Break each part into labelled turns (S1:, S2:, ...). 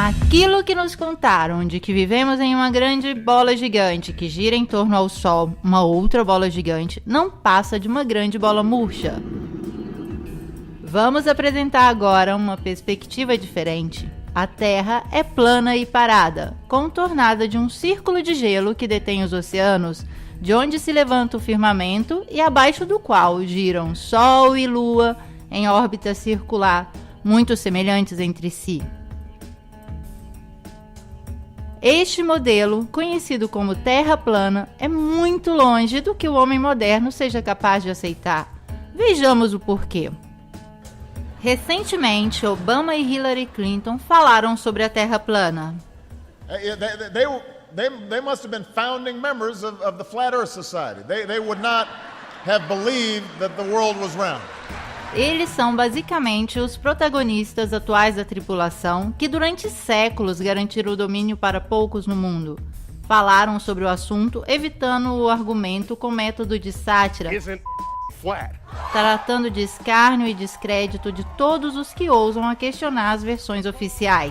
S1: Aquilo que nos contaram de que vivemos em uma grande bola gigante que gira em torno ao Sol, uma outra bola gigante, não passa de uma grande bola murcha. Vamos apresentar agora uma perspectiva diferente. A Terra é plana e parada, contornada de um círculo de gelo que detém os oceanos, de onde se levanta o firmamento e abaixo do qual giram Sol e Lua em órbita circular, muito semelhantes entre si. Este modelo, conhecido como Terra plana, é muito longe do que o homem moderno seja capaz de aceitar. Vejamos o porquê. Recentemente, Obama e Hillary Clinton falaram sobre a Terra plana.
S2: They must have been founding members of the Flat Earth Society. They would not have believed that the world was round.
S1: Eles são basicamente os protagonistas atuais da tripulação que durante séculos garantiram o domínio para poucos no mundo. Falaram sobre o assunto, evitando o argumento com método de sátira, tratando de escárnio e descrédito de todos os que ousam a questionar as versões oficiais.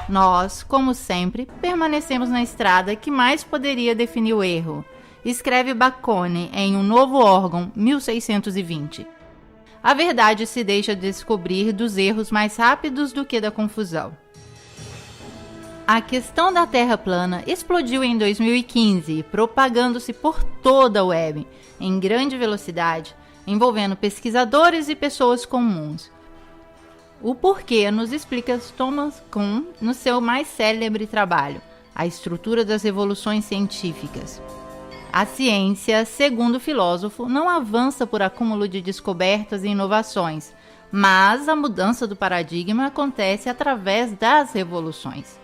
S1: Nós, como sempre, permanecemos na estrada que mais poderia definir o erro. Escreve Bacone em Um Novo Órgão, 1620. A verdade se deixa descobrir dos erros mais rápidos do que da confusão. A questão da Terra plana explodiu em 2015, propagando-se por toda a web, em grande velocidade, envolvendo pesquisadores e pessoas comuns. O porquê nos explica Thomas Kuhn no seu mais célebre trabalho, A Estrutura das Revoluções Científicas. A ciência, segundo o filósofo, não avança por acúmulo de descobertas e inovações, mas a mudança do paradigma acontece através das revoluções.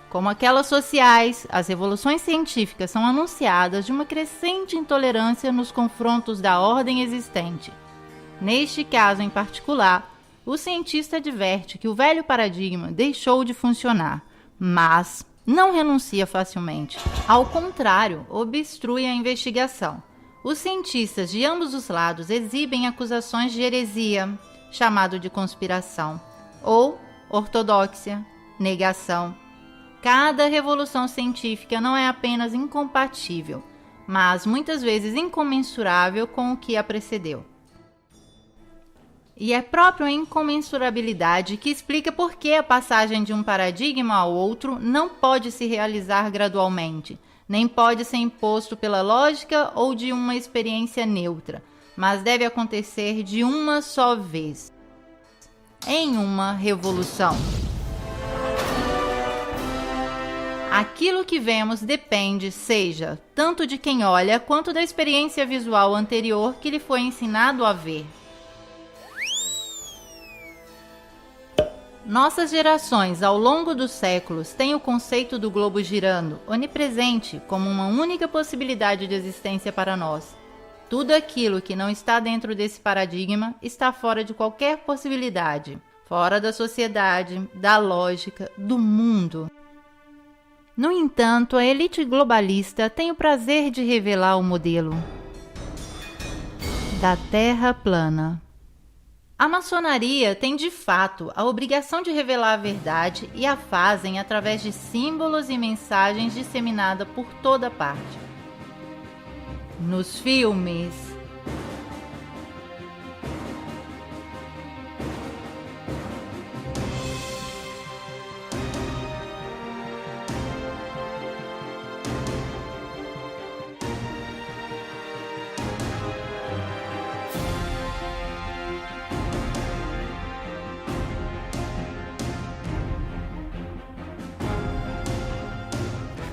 S1: Como aquelas sociais, as revoluções científicas são anunciadas de uma crescente intolerância nos confrontos da ordem existente. Neste caso em particular, o cientista adverte que o velho paradigma deixou de funcionar, mas não renuncia facilmente. Ao contrário, obstrui a investigação. Os cientistas de ambos os lados exibem acusações de heresia, chamado de conspiração, ou ortodoxia, negação. Cada revolução científica não é apenas incompatível, mas muitas vezes incomensurável com o que a precedeu. E é próprio a incomensurabilidade que explica por que a passagem de um paradigma ao outro não pode se realizar gradualmente, nem pode ser imposto pela lógica ou de uma experiência neutra, mas deve acontecer de uma só vez, em uma revolução. Aquilo que vemos depende, seja, tanto de quem olha quanto da experiência visual anterior que lhe foi ensinado a ver. Nossas gerações, ao longo dos séculos, têm o conceito do globo girando, onipresente, como uma única possibilidade de existência para nós. Tudo aquilo que não está dentro desse paradigma está fora de qualquer possibilidade, fora da sociedade, da lógica, do mundo. No entanto, a elite globalista tem o prazer de revelar o modelo da Terra plana. A maçonaria tem de fato a obrigação de revelar a verdade e a fazem através de símbolos e mensagens disseminadas por toda parte. Nos filmes,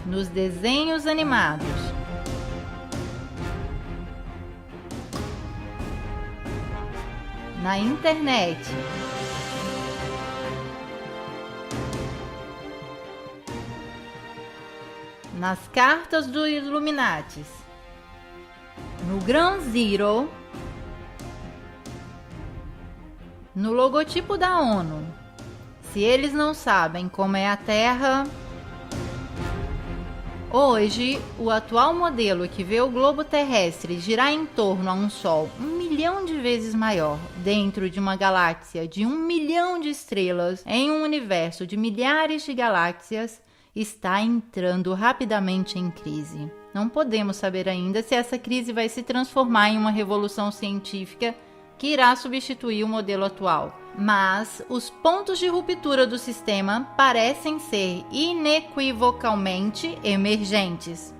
S1: nos desenhos animados, na internet, nas cartas dos Illuminatis, no Ground Zero, no logotipo da ONU. Se eles não sabem como é a Terra... Hoje, o atual modelo que vê o globo terrestre girar em torno a um Sol 1 milhão de vezes maior, dentro de uma galáxia de 1 milhão de estrelas, em um universo de milhares de galáxias, está entrando rapidamente em crise. Não podemos saber ainda se essa crise vai se transformar em uma revolução científica que irá substituir o modelo atual. Mas os pontos de ruptura do sistema parecem ser inequivocalmente emergentes.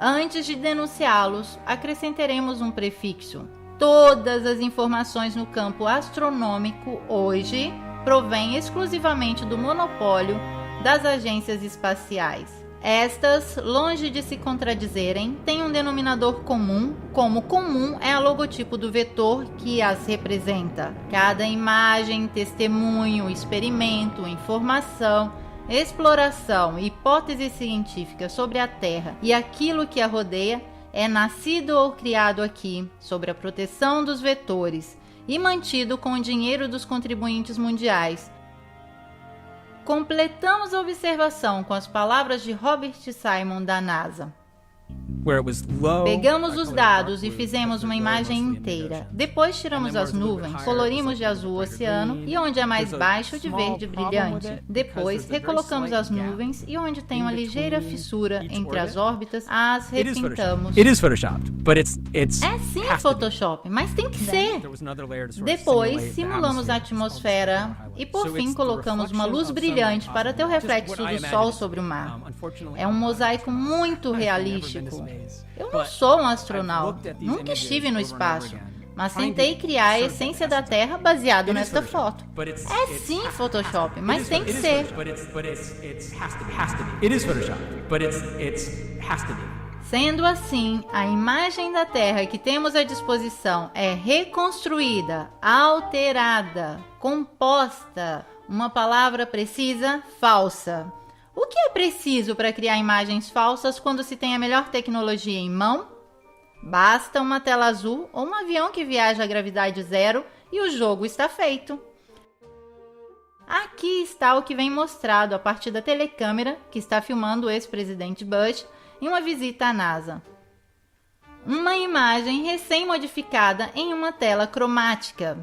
S1: Antes de denunciá-los, acrescentaremos um prefixo. Todas as informações no campo astronômico hoje provêm exclusivamente do monopólio das agências espaciais. Estas, longe de se contradizerem, têm um denominador comum, como comum é o logotipo do vetor que as representa. Cada imagem, testemunho, experimento, informação, exploração e hipótese científica sobre a Terra e aquilo que a rodeia é nascido ou criado aqui, sob a proteção dos vetores e mantido com o dinheiro dos contribuintes mundiais. Completamos a observação com as palavras de Robert Simon da NASA. Pegamos os dados e fizemos uma imagem inteira. Depois tiramos as nuvens, colorimos de azul o oceano e onde é mais baixo de verde brilhante. Depois recolocamos as nuvens e onde tem uma ligeira fissura entre as órbitas, as repintamos. É sim Photoshop, mas tem que ser. Depois simulamos a atmosfera e por fim colocamos uma luz brilhante para ter o reflexo do sol sobre o mar. É um mosaico muito realístico. Eu não sou um astronauta, nunca estive no espaço, mas tentei criar a essência da Terra baseado nesta foto. É sim Photoshop, mas tem que ser. Sendo assim, a imagem da Terra que temos à disposição é reconstruída, alterada, composta, uma palavra precisa, falsa. O que é preciso para criar imagens falsas quando se tem a melhor tecnologia em mão? Basta uma tela azul ou um avião que viaja a gravidade zero e o jogo está feito. Aqui está o que vem mostrado a partir da telecâmera que está filmando o ex-presidente Bush em uma visita à NASA. Uma imagem recém-modificada em uma tela cromática.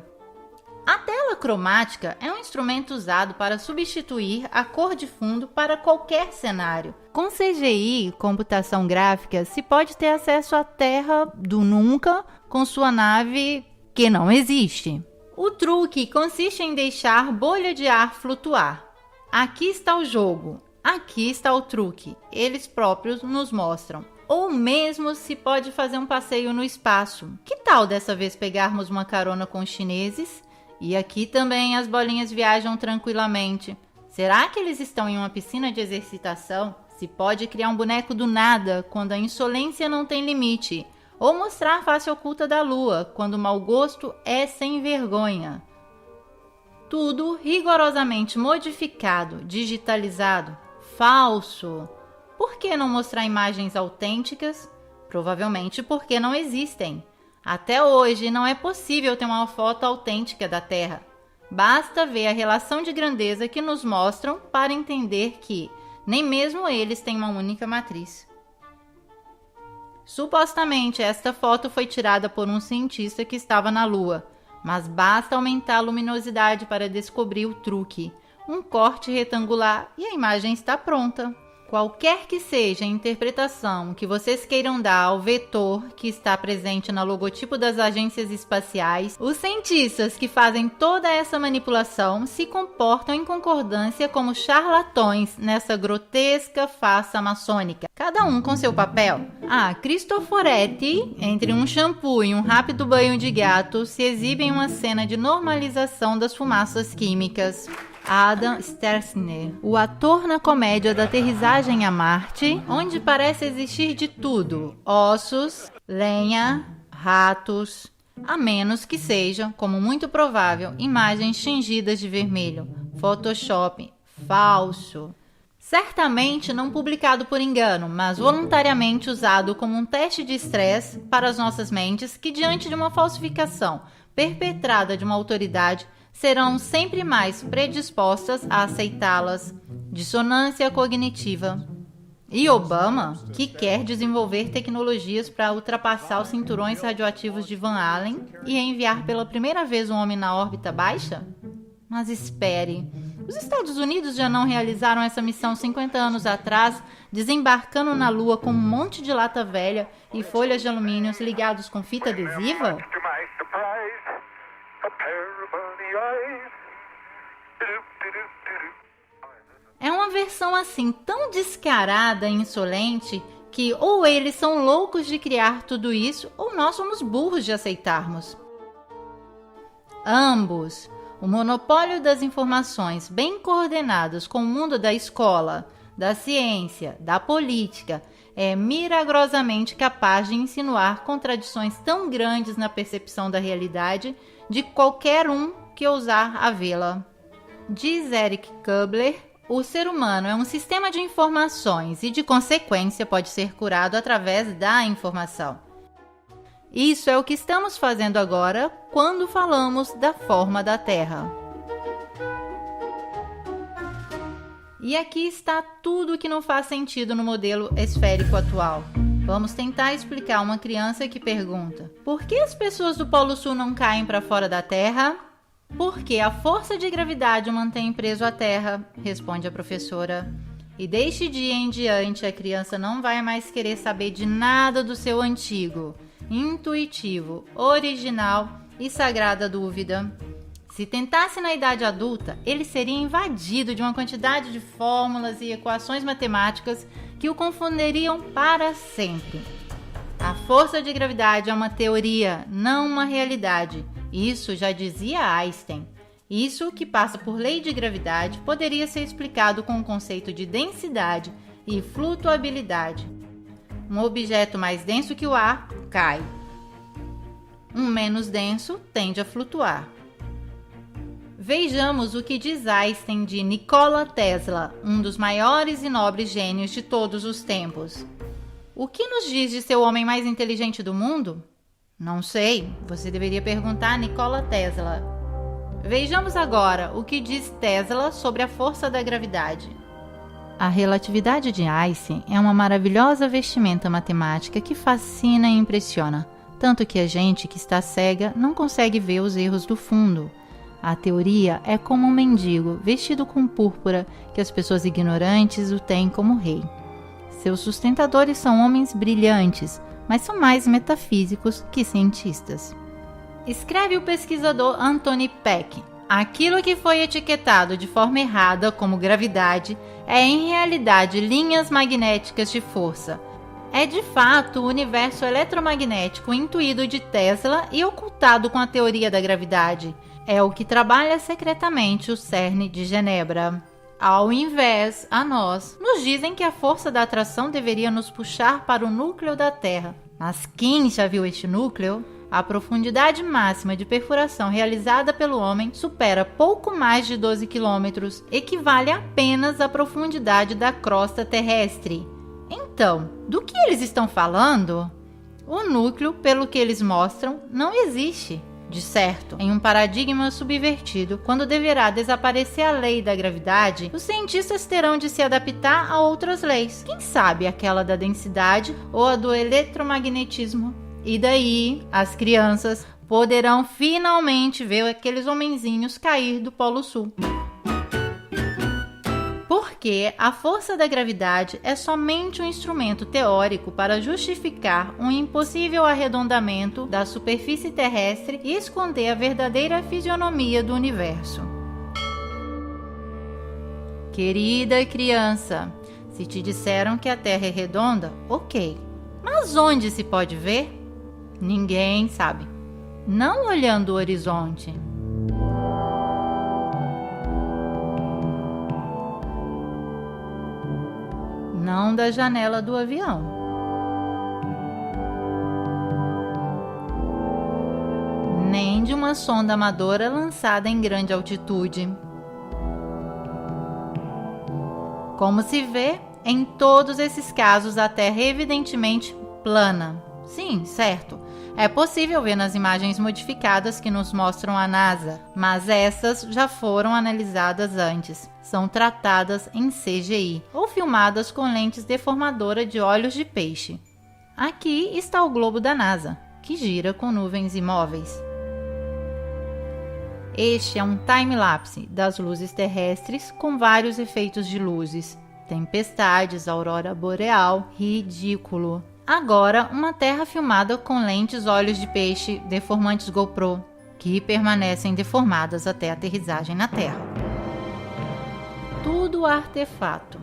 S1: A tela cromática é um instrumento usado para substituir a cor de fundo para qualquer cenário. Com CGI, computação gráfica, se pode ter acesso à Terra do nunca com sua nave que não existe. O truque consiste em deixar bolha de ar flutuar. Aqui está o jogo, aqui está o truque. Eles próprios nos mostram. Ou mesmo se pode fazer um passeio no espaço. Que tal dessa vez pegarmos uma carona com os chineses? E aqui também as bolinhas viajam tranquilamente. Será que eles estão em uma piscina de exercitação? Se pode criar um boneco do nada quando a insolência não tem limite. Ou mostrar a face oculta da lua quando o mau gosto é sem vergonha. Tudo rigorosamente modificado, digitalizado, falso. Por que não mostrar imagens autênticas? Provavelmente porque não existem. Até hoje, não é possível ter uma foto autêntica da Terra. Basta ver a relação de grandeza que nos mostram para entender que nem mesmo eles têm uma única matriz. Supostamente, esta foto foi tirada por um cientista que estava na Lua, mas basta aumentar a luminosidade para descobrir o truque. Um corte retangular e a imagem está pronta. Qualquer que seja a interpretação que vocês queiram dar ao vetor que está presente no logotipo das agências espaciais, os cientistas que fazem toda essa manipulação se comportam em concordância como charlatões nessa grotesca farsa maçônica, cada um com seu papel. Cristoforetti, entre um shampoo e um rápido banho de gato, se exibe em uma cena de normalização das fumaças químicas. Adam Stelzner, o ator na comédia da aterrissagem a Marte, onde parece existir de tudo: ossos, lenha, ratos, a menos que sejam, como muito provável, imagens tingidas de vermelho. Photoshop, falso. Certamente não publicado por engano, mas voluntariamente usado como um teste de estresse para as nossas mentes que, diante de uma falsificação perpetrada de uma autoridade, serão sempre mais predispostas a aceitá-las. Dissonância cognitiva. E Obama, que quer desenvolver tecnologias para ultrapassar os cinturões radioativos de Van Allen e enviar pela primeira vez um homem na órbita baixa? Mas espere, os Estados Unidos já não realizaram essa missão 50 anos atrás, desembarcando na Lua com um monte de lata velha e folhas de alumínio ligados com fita adesiva? É uma versão assim tão descarada e insolente que ou eles são loucos de criar tudo isso ou nós somos burros de aceitarmos. Ambos. O monopólio das informações bem coordenadas com o mundo da escola, da ciência, da política é milagrosamente capaz de insinuar contradições tão grandes na percepção da realidade de qualquer um que ousar a vê-la. Diz Eric Kubler, o ser humano é um sistema de informações e, de consequência, pode ser curado através da informação. Isso é o que estamos fazendo agora quando falamos da forma da Terra. E aqui está tudo que não faz sentido no modelo esférico atual. Vamos tentar explicar uma criança que pergunta: por que as pessoas do Polo Sul não caem para fora da Terra? Porque a força de gravidade o mantém preso à Terra, responde a professora. E deste dia em diante a criança não vai mais querer saber de nada do seu antigo, intuitivo, original e sagrada dúvida. Se tentasse na idade adulta, ele seria invadido de uma quantidade de fórmulas e equações matemáticas que o confundiriam para sempre. A força de gravidade é uma teoria, não uma realidade. Isso já dizia Einstein. Isso, que passa por lei de gravidade, poderia ser explicado com o conceito de densidade e flutuabilidade. Um objeto mais denso que o ar cai. Um menos denso tende a flutuar. Vejamos o que diz Einstein de Nikola Tesla, um dos maiores e nobres gênios de todos os tempos. O que nos diz de ser o homem mais inteligente do mundo? Não sei, você deveria perguntar a Nikola Tesla. Vejamos agora o que diz Tesla sobre a força da gravidade. A relatividade de Einstein é uma maravilhosa vestimenta matemática que fascina e impressiona, tanto que a gente que está cega não consegue ver os erros do fundo. A teoria é como um mendigo vestido com púrpura que as pessoas ignorantes o têm como rei. Seus sustentadores são homens brilhantes, mas são mais metafísicos que cientistas. Escreve o pesquisador Anthony Peck: aquilo que foi etiquetado de forma errada como gravidade é em realidade linhas magnéticas de força. É de fato o universo eletromagnético intuído de Tesla e ocultado com a teoria da gravidade. É o que trabalha secretamente o CERN de Genebra. Ao invés, a nós, nos dizem que a força da atração deveria nos puxar para o núcleo da Terra. Mas quem já viu este núcleo? A profundidade máxima de perfuração realizada pelo homem supera pouco mais de 12 quilômetros, equivale apenas à profundidade da crosta terrestre. Então, do que eles estão falando? O núcleo, pelo que eles mostram, não existe. De certo, em um paradigma subvertido, quando deverá desaparecer a lei da gravidade, os cientistas terão de se adaptar a outras leis. Quem sabe aquela da densidade ou a do eletromagnetismo? E daí, as crianças poderão finalmente ver aqueles homenzinhos cair do Polo Sul. Porque a força da gravidade é somente um instrumento teórico para justificar um impossível arredondamento da superfície terrestre e esconder a verdadeira fisionomia do universo. Querida criança, se te disseram que a Terra é redonda, ok. Mas onde se pode ver? Ninguém sabe. Não olhando o horizonte. Não da janela do avião. Nem de uma sonda amadora lançada em grande altitude. Como se vê, em todos esses casos a Terra é evidentemente plana. Sim, certo. É possível ver nas imagens modificadas que nos mostram a NASA, mas essas já foram analisadas antes. São tratadas em CGI ou filmadas com lentes deformadoras de olhos de peixe. Aqui está o globo da NASA, que gira com nuvens imóveis. Este é um time-lapse das luzes terrestres com vários efeitos de luzes. Tempestades, aurora boreal, ridículo. Agora, uma Terra filmada com lentes olhos de peixe deformantes GoPro, que permanecem deformadas até a aterrissagem na Terra. Tudo artefato.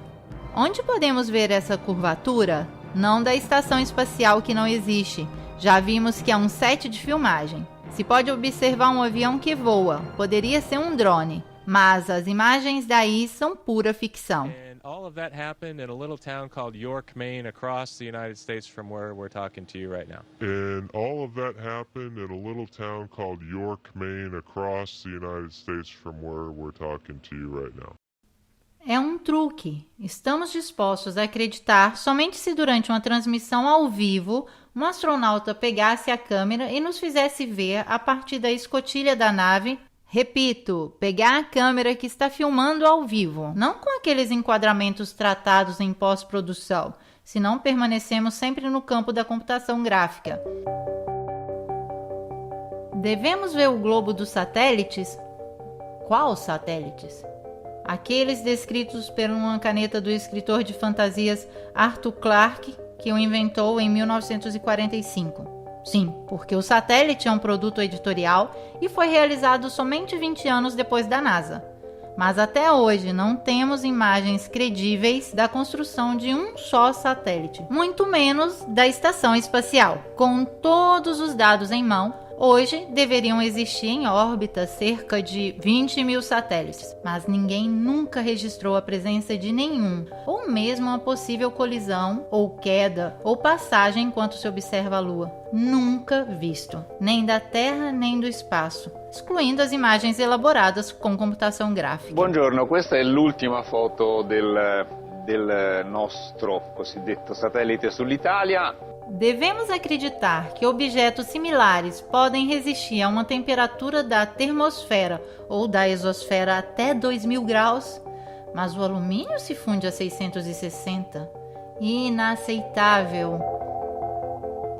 S1: Onde podemos ver essa curvatura? Não da estação espacial que não existe. Já vimos que é um set de filmagem. Se pode observar um avião que voa, poderia ser um drone, mas as imagens daí são pura ficção.
S3: All of that happened in a little town called York, Maine, across the United States from where we're talking to you right now.
S4: And all of that happened in a little town called York, Maine, across the United States from where we're talking to you right now.
S1: É um truque. Estamos dispostos a acreditar somente se durante uma transmissão ao vivo um astronauta pegasse a câmera e nos fizesse ver a partir da escotilha da nave. Repito, pegar a câmera que está filmando ao vivo, não com aqueles enquadramentos tratados em pós-produção, senão permanecemos sempre no campo da computação gráfica. Devemos ver o globo dos satélites? Qual satélites? Aqueles descritos por uma caneta do escritor de fantasias Arthur Clarke, que o inventou em 1945. Sim, porque o satélite é um produto editorial e foi realizado somente 20 anos depois da NASA. Mas até hoje não temos imagens credíveis da construção de um só satélite, muito menos da estação espacial. Com todos os dados em mão, hoje deveriam existir em órbita cerca de 20 mil satélites, mas ninguém nunca registrou a presença de nenhum, ou mesmo uma possível colisão, ou queda, ou passagem enquanto se observa a Lua. Nunca visto, nem da Terra nem do espaço, excluindo as imagens elaboradas com computação gráfica.
S5: Buongiorno, questa è l'ultima foto del nostro cosiddetto satellite sull'Italia.
S1: Devemos acreditar que objetos similares podem resistir a uma temperatura da termosfera ou da exosfera até 2000 graus, mas o alumínio se funde a 660. Inaceitável!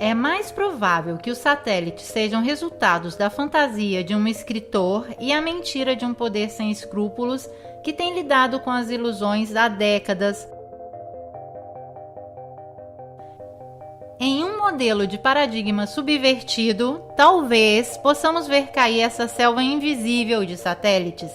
S1: É mais provável que os satélites sejam resultados da fantasia de um escritor e a mentira de um poder sem escrúpulos que tem lidado com as ilusões há décadas. Em um modelo de paradigma subvertido, talvez possamos ver cair essa selva invisível de satélites.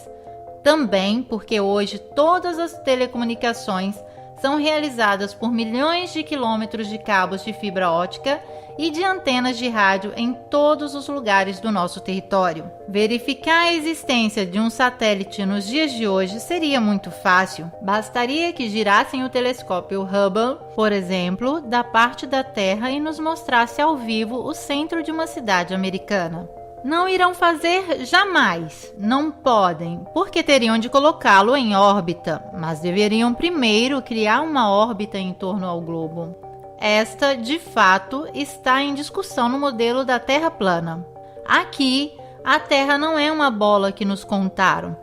S1: Também porque hoje todas as telecomunicações são realizadas por milhões de quilômetros de cabos de fibra ótica e de antenas de rádio em todos os lugares do nosso território. Verificar a existência de um satélite nos dias de hoje seria muito fácil. Bastaria que girassem o telescópio Hubble, por exemplo, da parte da Terra e nos mostrasse ao vivo o centro de uma cidade americana. Não irão fazer jamais, não podem, porque teriam de colocá-lo em órbita, mas deveriam primeiro criar uma órbita em torno ao globo. Esta, de fato, está em discussão no modelo da Terra plana. Aqui, a Terra não é uma bola que nos contaram.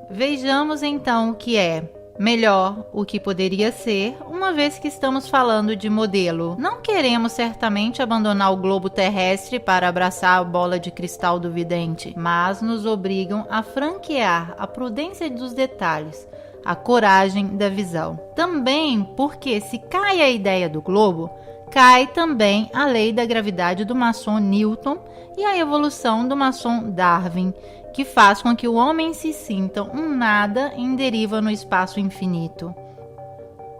S1: Vejamos então o que é. Melhor, o que poderia ser, uma vez que estamos falando de modelo. Não queremos certamente abandonar o globo terrestre para abraçar a bola de cristal do vidente, mas nos obrigam a franquear a prudência dos detalhes, a coragem da visão. Também porque se cai a ideia do globo, cai também a lei da gravidade do maçom Newton e a evolução do maçom Darwin, que faz com que o homem se sinta um nada em deriva no espaço infinito.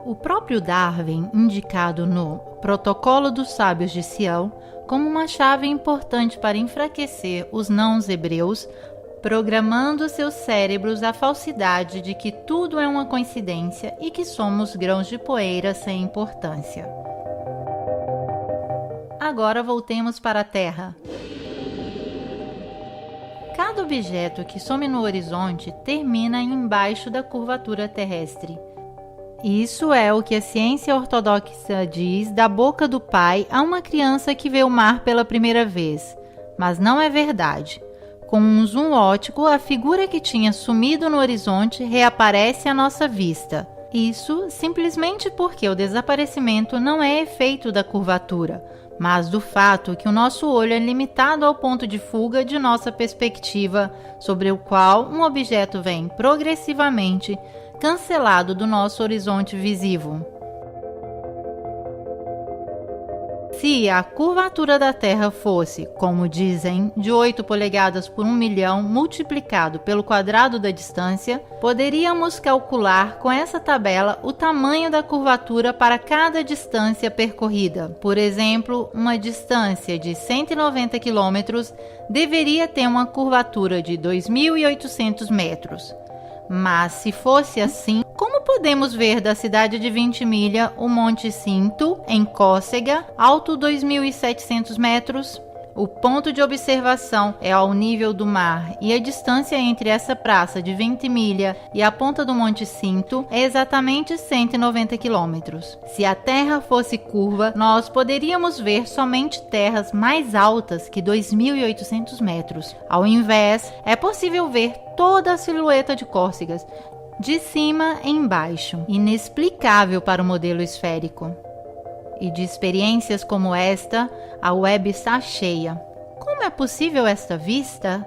S1: O próprio Darwin, indicado no Protocolo dos Sábios de Sião como uma chave importante para enfraquecer os não-hebreus, programando seus cérebros à falsidade de que tudo é uma coincidência e que somos grãos de poeira sem importância. Agora voltemos para a Terra. Cada objeto que some no horizonte termina embaixo da curvatura terrestre. Isso é o que a ciência ortodoxa diz da boca do pai a uma criança que vê o mar pela primeira vez. Mas não é verdade. Com um zoom óptico, a figura que tinha sumido no horizonte reaparece à nossa vista. Isso simplesmente porque o desaparecimento não é efeito da curvatura, mas do fato que o nosso olho é limitado ao ponto de fuga de nossa perspectiva, sobre o qual um objeto vem progressivamente cancelado do nosso horizonte visível. Se a curvatura da Terra fosse, como dizem, de 8 polegadas por 1 milhão multiplicado pelo quadrado da distância, poderíamos calcular com essa tabela o tamanho da curvatura para cada distância percorrida. Por exemplo, uma distância de 190 km deveria ter uma curvatura de 2.800 metros. Mas se fosse assim, como podemos ver da cidade de Ventimiglia o Monte Cinto, em Córcega, alto 2.700 metros? O ponto de observação é ao nível do mar e a distância entre essa praça de Ventimiglia e a ponta do Monte Cinto é exatamente 190 quilômetros. Se a Terra fosse curva, nós poderíamos ver somente terras mais altas que 2.800 metros. Ao invés, é possível ver toda a silhueta de Córcega, de cima em baixo, inexplicável para o modelo esférico. E de experiências como esta, a web está cheia. Como é possível esta vista?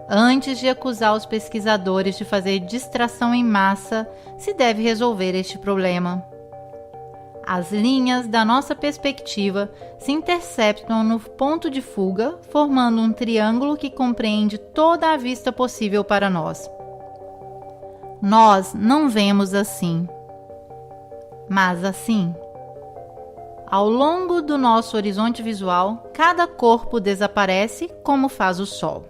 S1: Antes de acusar os pesquisadores de fazer distração em massa, se deve resolver este problema. As linhas da nossa perspectiva se interceptam no ponto de fuga, formando um triângulo que compreende toda a vista possível para nós. Nós não vemos assim, mas assim. Ao longo do nosso horizonte visual, cada corpo desaparece como faz o Sol.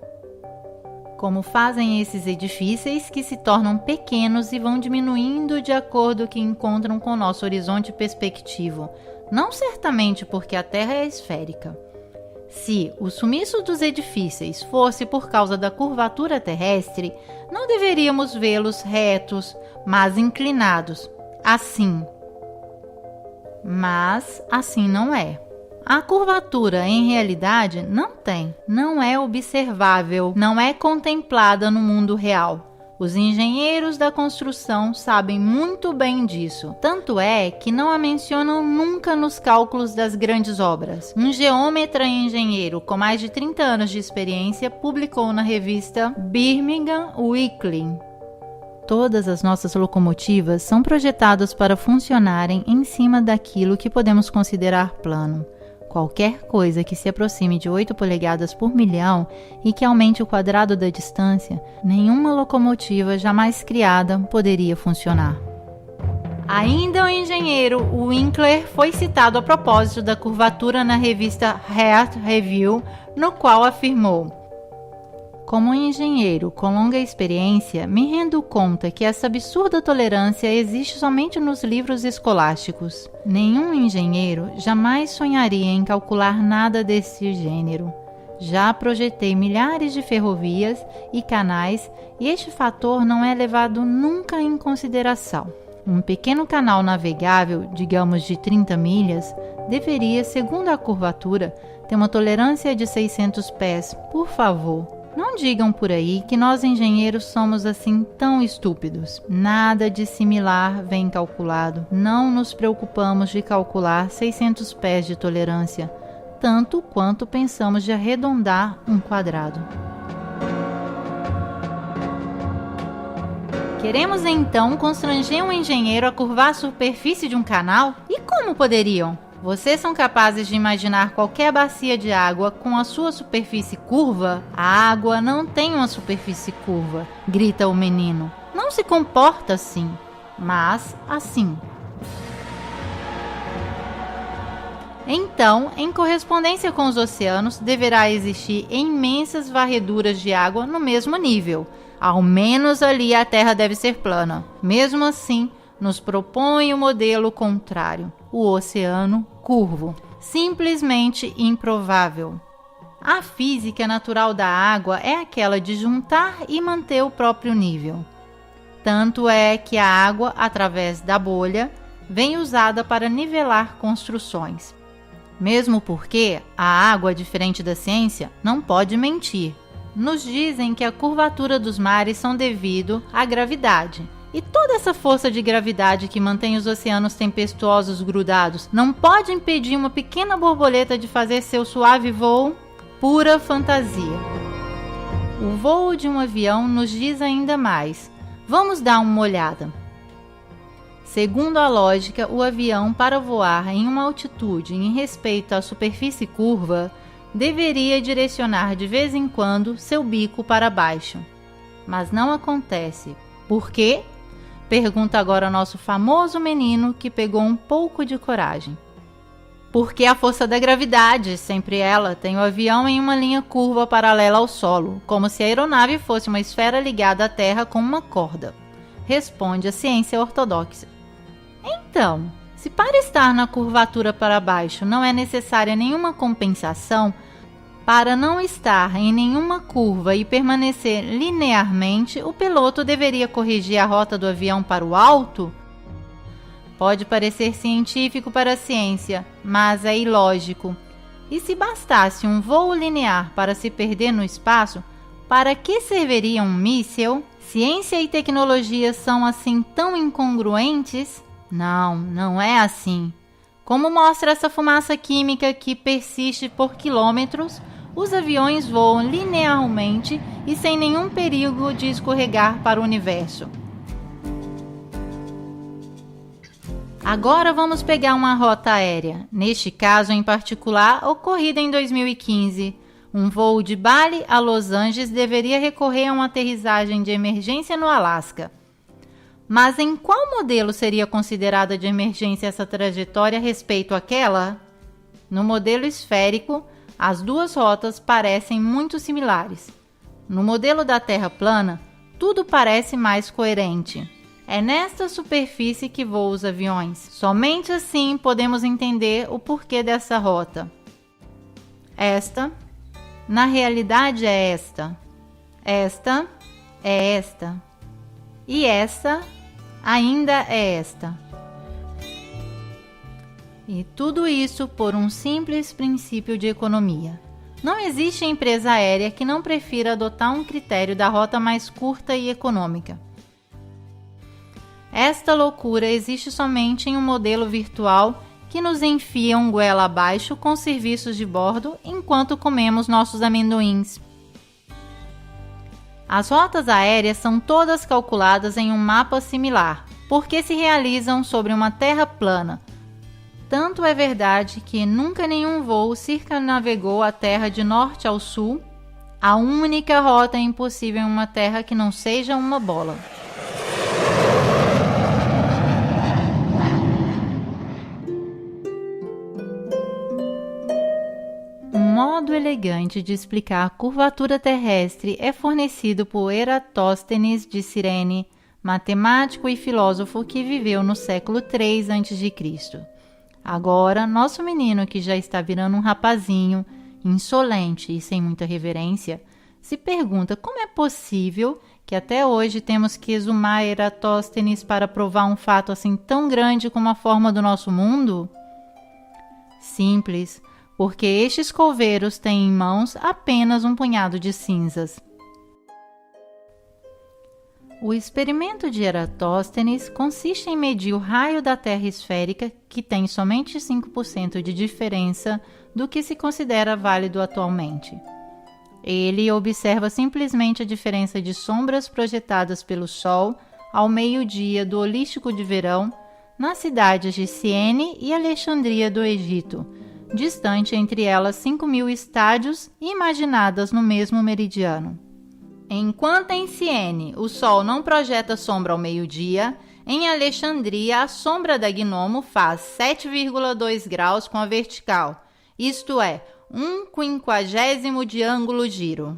S1: Como fazem esses edifícios que se tornam pequenos e vão diminuindo de acordo que encontram com o nosso horizonte perspectivo, não certamente porque a Terra é esférica. Se o sumiço dos edifícios fosse por causa da curvatura terrestre, não deveríamos vê-los retos, mas inclinados, assim. Mas assim não é. A curvatura, em realidade, não é observável, não é contemplada no mundo real. Os engenheiros da construção sabem muito bem disso. Tanto é que não a mencionam nunca nos cálculos das grandes obras. Um geômetra e engenheiro com mais de 30 anos de experiência publicou na revista Birmingham Weekly. Todas as nossas locomotivas são projetadas para funcionarem em cima daquilo que podemos considerar plano. Qualquer coisa que se aproxime de 8 polegadas por milhão e que aumente o quadrado da distância, nenhuma locomotiva jamais criada poderia funcionar. Ainda o engenheiro Winkler foi citado a propósito da curvatura na revista Earth Review, no qual afirmou: como um engenheiro com longa experiência, me rendo conta que essa absurda tolerância existe somente nos livros escolásticos. Nenhum engenheiro jamais sonharia em calcular nada desse gênero. Já projetei milhares de ferrovias e canais e este fator não é levado nunca em consideração. Um pequeno canal navegável, digamos de 30 milhas, deveria, segundo a curvatura, ter uma tolerância de 600 pés. Por favor, não digam por aí que nós engenheiros somos assim tão estúpidos. Nada de similar vem calculado. Não nos preocupamos de calcular 600 pés de tolerância, tanto quanto pensamos de arredondar um quadrado. Queremos então constranger um engenheiro a curvar a superfície de um canal? E como poderiam? Vocês são capazes de imaginar qualquer bacia de água com a sua superfície curva? A água não tem uma superfície curva, grita o menino. Não se comporta assim, mas assim. Então, em correspondência com os oceanos, deverá existir imensas varreduras de água no mesmo nível. Ao menos ali a Terra deve ser plana. Mesmo assim, nos propõe o modelo contrário, o oceano curvo. Simplesmente improvável. A física natural da água é aquela de juntar e manter o próprio nível. Tanto é que a água, através da bolha, vem usada para nivelar construções. Mesmo porque a água, diferente da ciência, não pode mentir. Nos dizem que a curvatura dos mares são devido à gravidade. E toda essa força de gravidade que mantém os oceanos tempestuosos grudados não pode impedir uma pequena borboleta de fazer seu suave voo? Pura fantasia. O voo de um avião nos diz ainda mais. Vamos dar uma olhada. Segundo a lógica, o avião, para voar em uma altitude em respeito à superfície curva, deveria direcionar de vez em quando seu bico para baixo. Mas não acontece. Por quê? Pergunta agora nosso famoso menino que pegou um pouco de coragem. Porque a força da gravidade, sempre ela, tem o avião em uma linha curva paralela ao solo, como se a aeronave fosse uma esfera ligada à Terra com uma corda. Responde a ciência ortodoxa. Então, se para estar na curvatura para baixo não é necessária nenhuma compensação, para não estar em nenhuma curva e permanecer linearmente, o piloto deveria corrigir a rota do avião para o alto? Pode parecer científico para a ciência, mas é ilógico. E se bastasse um voo linear para se perder no espaço, para que serviria um míssil? Ciência e tecnologia são assim tão incongruentes? Não, não é assim. Como mostra essa fumaça química que persiste por quilômetros, os aviões voam linearmente e sem nenhum perigo de escorregar para o universo. Agora vamos pegar uma rota aérea, neste caso em particular, ocorrida em 2015. Um voo de Bali a Los Angeles deveria recorrer a uma aterrissagem de emergência no Alasca. Mas em qual modelo seria considerada de emergência essa trajetória a respeito àquela? No modelo esférico, as duas rotas parecem muito similares. No modelo da Terra plana, tudo parece mais coerente. É nesta superfície que voam os aviões. Somente assim podemos entender o porquê dessa rota. Esta, na realidade, é esta. Esta é esta. E esta ainda é esta. E tudo isso por um simples princípio de economia. Não existe empresa aérea que não prefira adotar um critério da rota mais curta e econômica. Esta loucura existe somente em um modelo virtual que nos enfia um goela abaixo com serviços de bordo enquanto comemos nossos amendoins. As rotas aéreas são todas calculadas em um mapa similar, porque se realizam sobre uma terra plana. Tanto é verdade que nunca nenhum voo circunnavegou a Terra de norte ao sul. A única rota impossível em uma terra que não seja uma bola. Um modo elegante de explicar a curvatura terrestre é fornecido por Eratóstenes de Cirene, matemático e filósofo que viveu no século III a.C. Agora, nosso menino, que já está virando um rapazinho, insolente e sem muita reverência, se pergunta como é possível que até hoje temos que exumar Eratóstenes para provar um fato assim tão grande como a forma do nosso mundo? Simples, porque estes coveiros têm em mãos apenas um punhado de cinzas. O experimento de Eratóstenes consiste em medir o raio da Terra esférica, que tem somente 5% de diferença do que se considera válido atualmente. Ele observa simplesmente a diferença de sombras projetadas pelo Sol ao meio-dia do holístico de verão nas cidades de Siene e Alexandria do Egito, distante entre elas 5.000 estádios imaginadas no mesmo meridiano. Enquanto em Siene o Sol não projeta sombra ao meio-dia, em Alexandria a sombra da Gnomo faz 7,2 graus com a vertical, isto é, 1/50 de ângulo giro.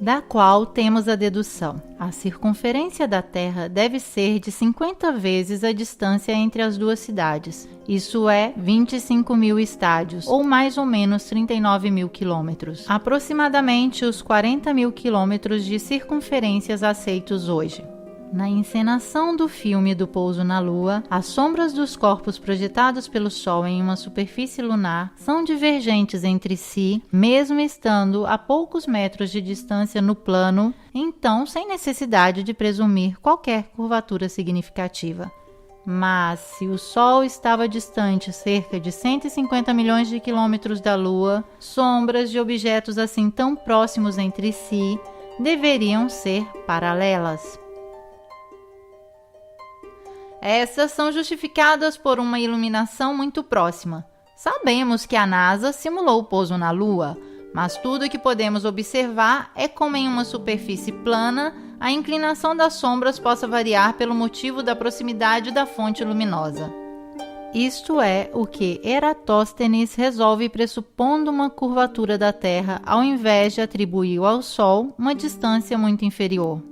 S1: Da qual temos a dedução: a circunferência da Terra deve ser de 50 vezes a distância entre as duas cidades, isso é 25.000 estádios, ou mais ou menos 39.000 quilômetros, aproximadamente os 40.000 quilômetros de circunferências aceitos hoje. Na encenação do filme do pouso na Lua, as sombras dos corpos projetados pelo Sol em uma superfície lunar são divergentes entre si, mesmo estando a poucos metros de distância no plano, então sem necessidade de presumir qualquer curvatura significativa. Mas, se o Sol estava distante cerca de 150 milhões de quilômetros da Lua, sombras de objetos assim tão próximos entre si deveriam ser paralelas. Essas são justificadas por uma iluminação muito próxima. Sabemos que a NASA simulou o pouso na Lua, mas tudo o que podemos observar é como em uma superfície plana, a inclinação das sombras possa variar pelo motivo da proximidade da fonte luminosa. Isto é o que Eratóstenes resolve pressupondo uma curvatura da Terra ao invés de atribuir ao Sol uma distância muito inferior.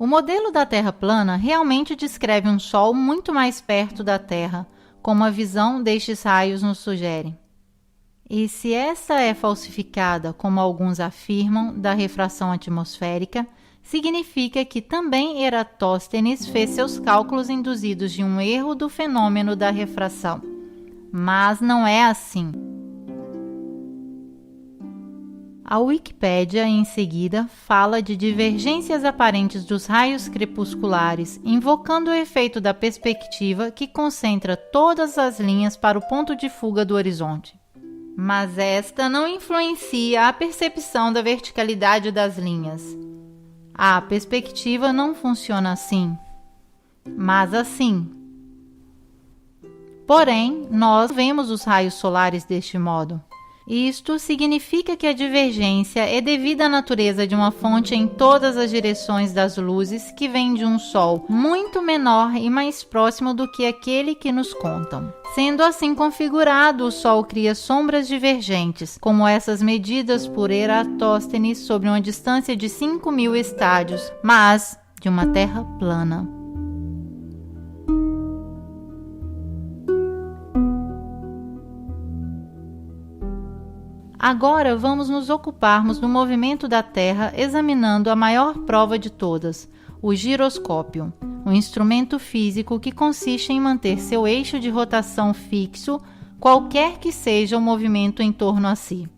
S1: O modelo da Terra plana realmente descreve um Sol muito mais perto da Terra, como a visão destes raios nos sugere. E se essa é falsificada, como alguns afirmam, da refração atmosférica, significa que também Eratóstenes fez seus cálculos induzidos de um erro do fenômeno da refração. Mas não é assim. A Wikipédia, em seguida, fala de divergências aparentes dos raios crepusculares, invocando o efeito da perspectiva que concentra todas as linhas para o ponto de fuga do horizonte. Mas esta não influencia a percepção da verticalidade das linhas. A perspectiva não funciona assim, mas assim. Porém, nós vemos os raios solares deste modo. Isto significa que a divergência é devida à natureza de uma fonte em todas as direções das luzes que vem de um Sol muito menor e mais próximo do que aquele que nos contam. Sendo assim configurado, o Sol cria sombras divergentes, como essas medidas por Eratóstenes sobre uma distância de 5.000 estádios, mas de uma Terra plana. Agora vamos nos ocuparmos do movimento da Terra examinando a maior prova de todas, o giroscópio, um instrumento físico que consiste em manter seu eixo de rotação fixo, qualquer que seja o movimento em torno a si.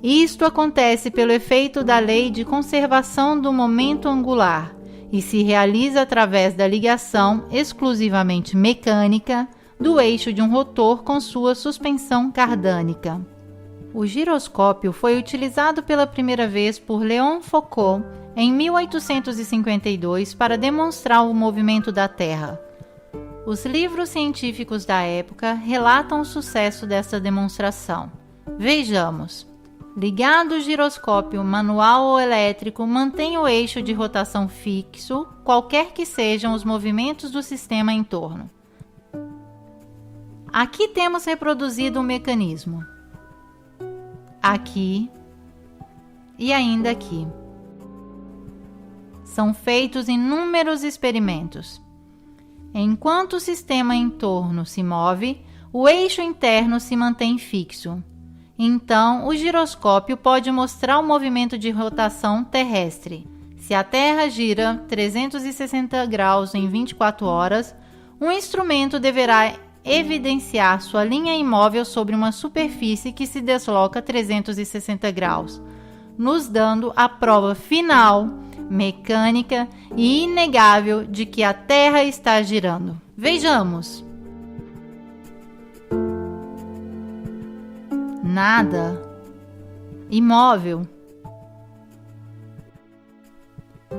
S1: Isto acontece pelo efeito da lei de conservação do momento angular e se realiza através da ligação exclusivamente mecânica do eixo de um rotor com sua suspensão cardânica. O giroscópio foi utilizado pela primeira vez por Léon Foucault em 1852 para demonstrar o movimento da Terra. Os livros científicos da época relatam o sucesso dessa demonstração. Vejamos. Ligado o giroscópio manual ou elétrico, mantém o eixo de rotação fixo, qualquer que sejam os movimentos do sistema em torno. Aqui temos reproduzido o mecanismo. Aqui e ainda aqui. São feitos inúmeros experimentos. Enquanto o sistema em torno se move, o eixo interno se mantém fixo. Então, o giroscópio pode mostrar o movimento de rotação terrestre. Se a Terra gira 360 graus em 24 horas, o instrumento deverá evidenciar sua linha imóvel sobre uma superfície que se desloca 360 graus, nos dando a prova final, mecânica e inegável de que a Terra está girando. Vejamos. Nada. Imóvel.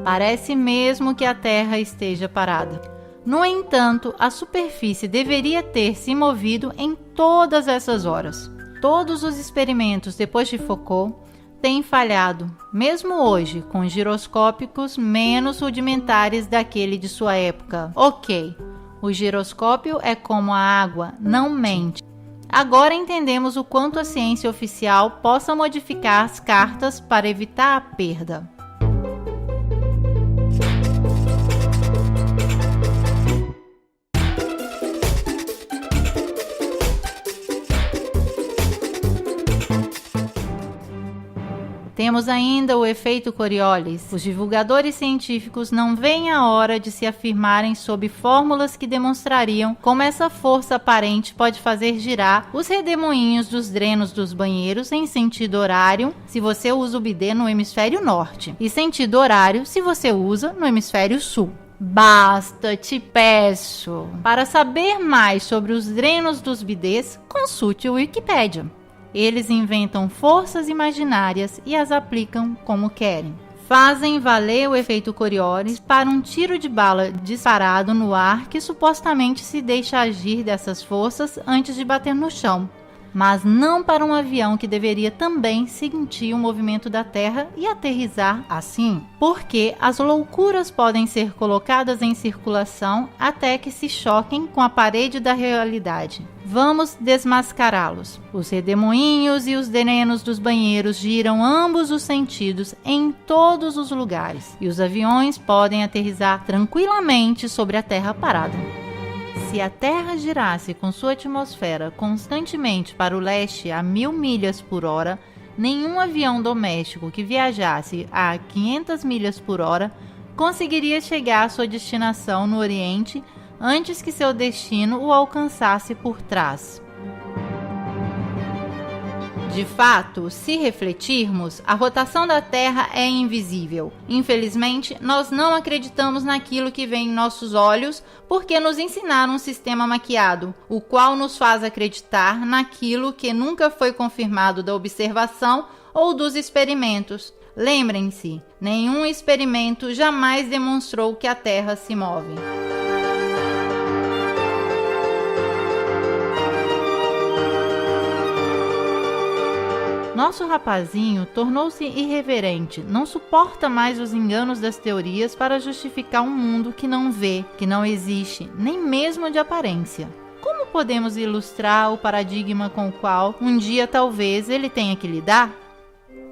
S1: Parece mesmo que a Terra esteja parada. No entanto, a superfície deveria ter se movido em todas essas horas. Todos os experimentos depois de Foucault têm falhado, mesmo hoje, com giroscópicos menos rudimentares daquele de sua época. Ok, o giroscópio é como a água, não mente. Agora entendemos o quanto a ciência oficial possa modificar as cartas para evitar a perda. Temos ainda o efeito Coriolis. Os divulgadores científicos não veem a hora de se afirmarem sob fórmulas que demonstrariam como essa força aparente pode fazer girar os redemoinhos dos drenos dos banheiros em sentido horário se você usa o bidê no hemisfério norte e sentido horário se você usa no hemisfério sul. Basta, te peço! Para saber mais sobre os drenos dos bidês, consulte o Wikipédia. Eles inventam forças imaginárias e as aplicam como querem. Fazem valer o efeito Coriolis para um tiro de bala disparado no ar que supostamente se deixa agir dessas forças antes de bater no chão, mas não para um avião que deveria também sentir o movimento da Terra e aterrissar assim, porque as loucuras podem ser colocadas em circulação até que se choquem com a parede da realidade. Vamos desmascará-los. Os redemoinhos e os drenos dos banheiros giram ambos os sentidos em todos os lugares, e os aviões podem aterrissar tranquilamente sobre a Terra parada. Se a Terra girasse com sua atmosfera constantemente para o leste a 1000 milhas por hora, nenhum avião doméstico que viajasse a 500 milhas por hora conseguiria chegar à sua destinação no Oriente antes que seu destino o alcançasse por trás. De fato, se refletirmos, a rotação da Terra é invisível. Infelizmente, nós não acreditamos naquilo que vê em nossos olhos porque nos ensinaram um sistema maquiado, o qual nos faz acreditar naquilo que nunca foi confirmado da observação ou dos experimentos. Lembrem-se, nenhum experimento jamais demonstrou que a Terra se move. Nosso rapazinho tornou-se irreverente, não suporta mais os enganos das teorias para justificar um mundo que não vê, que não existe, nem mesmo de aparência. Como podemos ilustrar o paradigma com o qual um dia talvez ele tenha que lidar?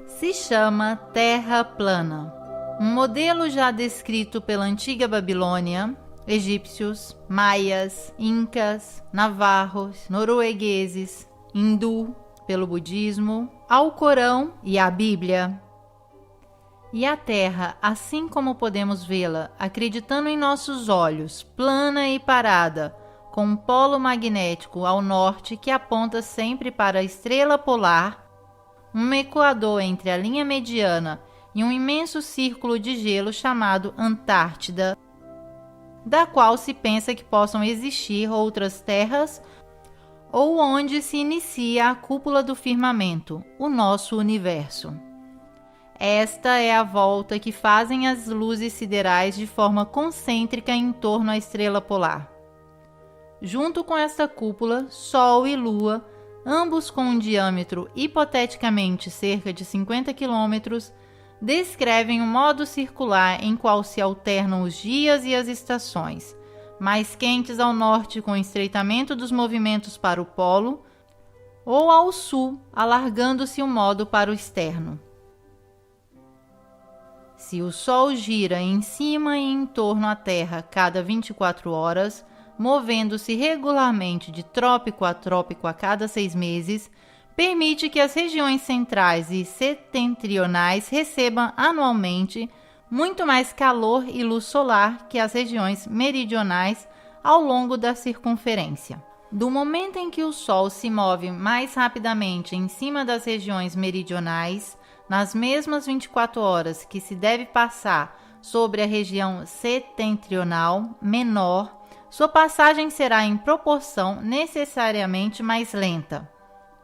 S1: Se chama Terra plana. Um modelo já descrito pela antiga Babilônia, egípcios, maias, incas, navarros, noruegueses, hindu, pelo budismo, ao Corão e à Bíblia. E a Terra, assim como podemos vê-la, acreditando em nossos olhos, plana e parada, com um polo magnético ao norte que aponta sempre para a estrela polar, um equador entre a linha mediana e um imenso círculo de gelo chamado Antártida, da qual se pensa que possam existir outras terras ou onde se inicia a cúpula do firmamento, o nosso universo. Esta é a volta que fazem as luzes siderais de forma concêntrica em torno à estrela polar. Junto com esta cúpula, Sol e Lua, ambos com um diâmetro hipoteticamente cerca de 50 km, descrevem um modo circular em qual se alternam os dias e as estações, mais quentes ao norte com o estreitamento dos movimentos para o polo, ou ao sul, alargando-se o modo para o externo. Se o Sol gira em cima e em torno à Terra cada 24 horas, movendo-se regularmente de trópico a trópico a cada 6 meses, permite que as regiões centrais e setentrionais recebam anualmente muito mais calor e luz solar que as regiões meridionais ao longo da circunferência. Do momento em que o Sol se move mais rapidamente em cima das regiões meridionais, nas mesmas 24 horas que se deve passar sobre a região setentrional menor, sua passagem será em proporção necessariamente mais lenta.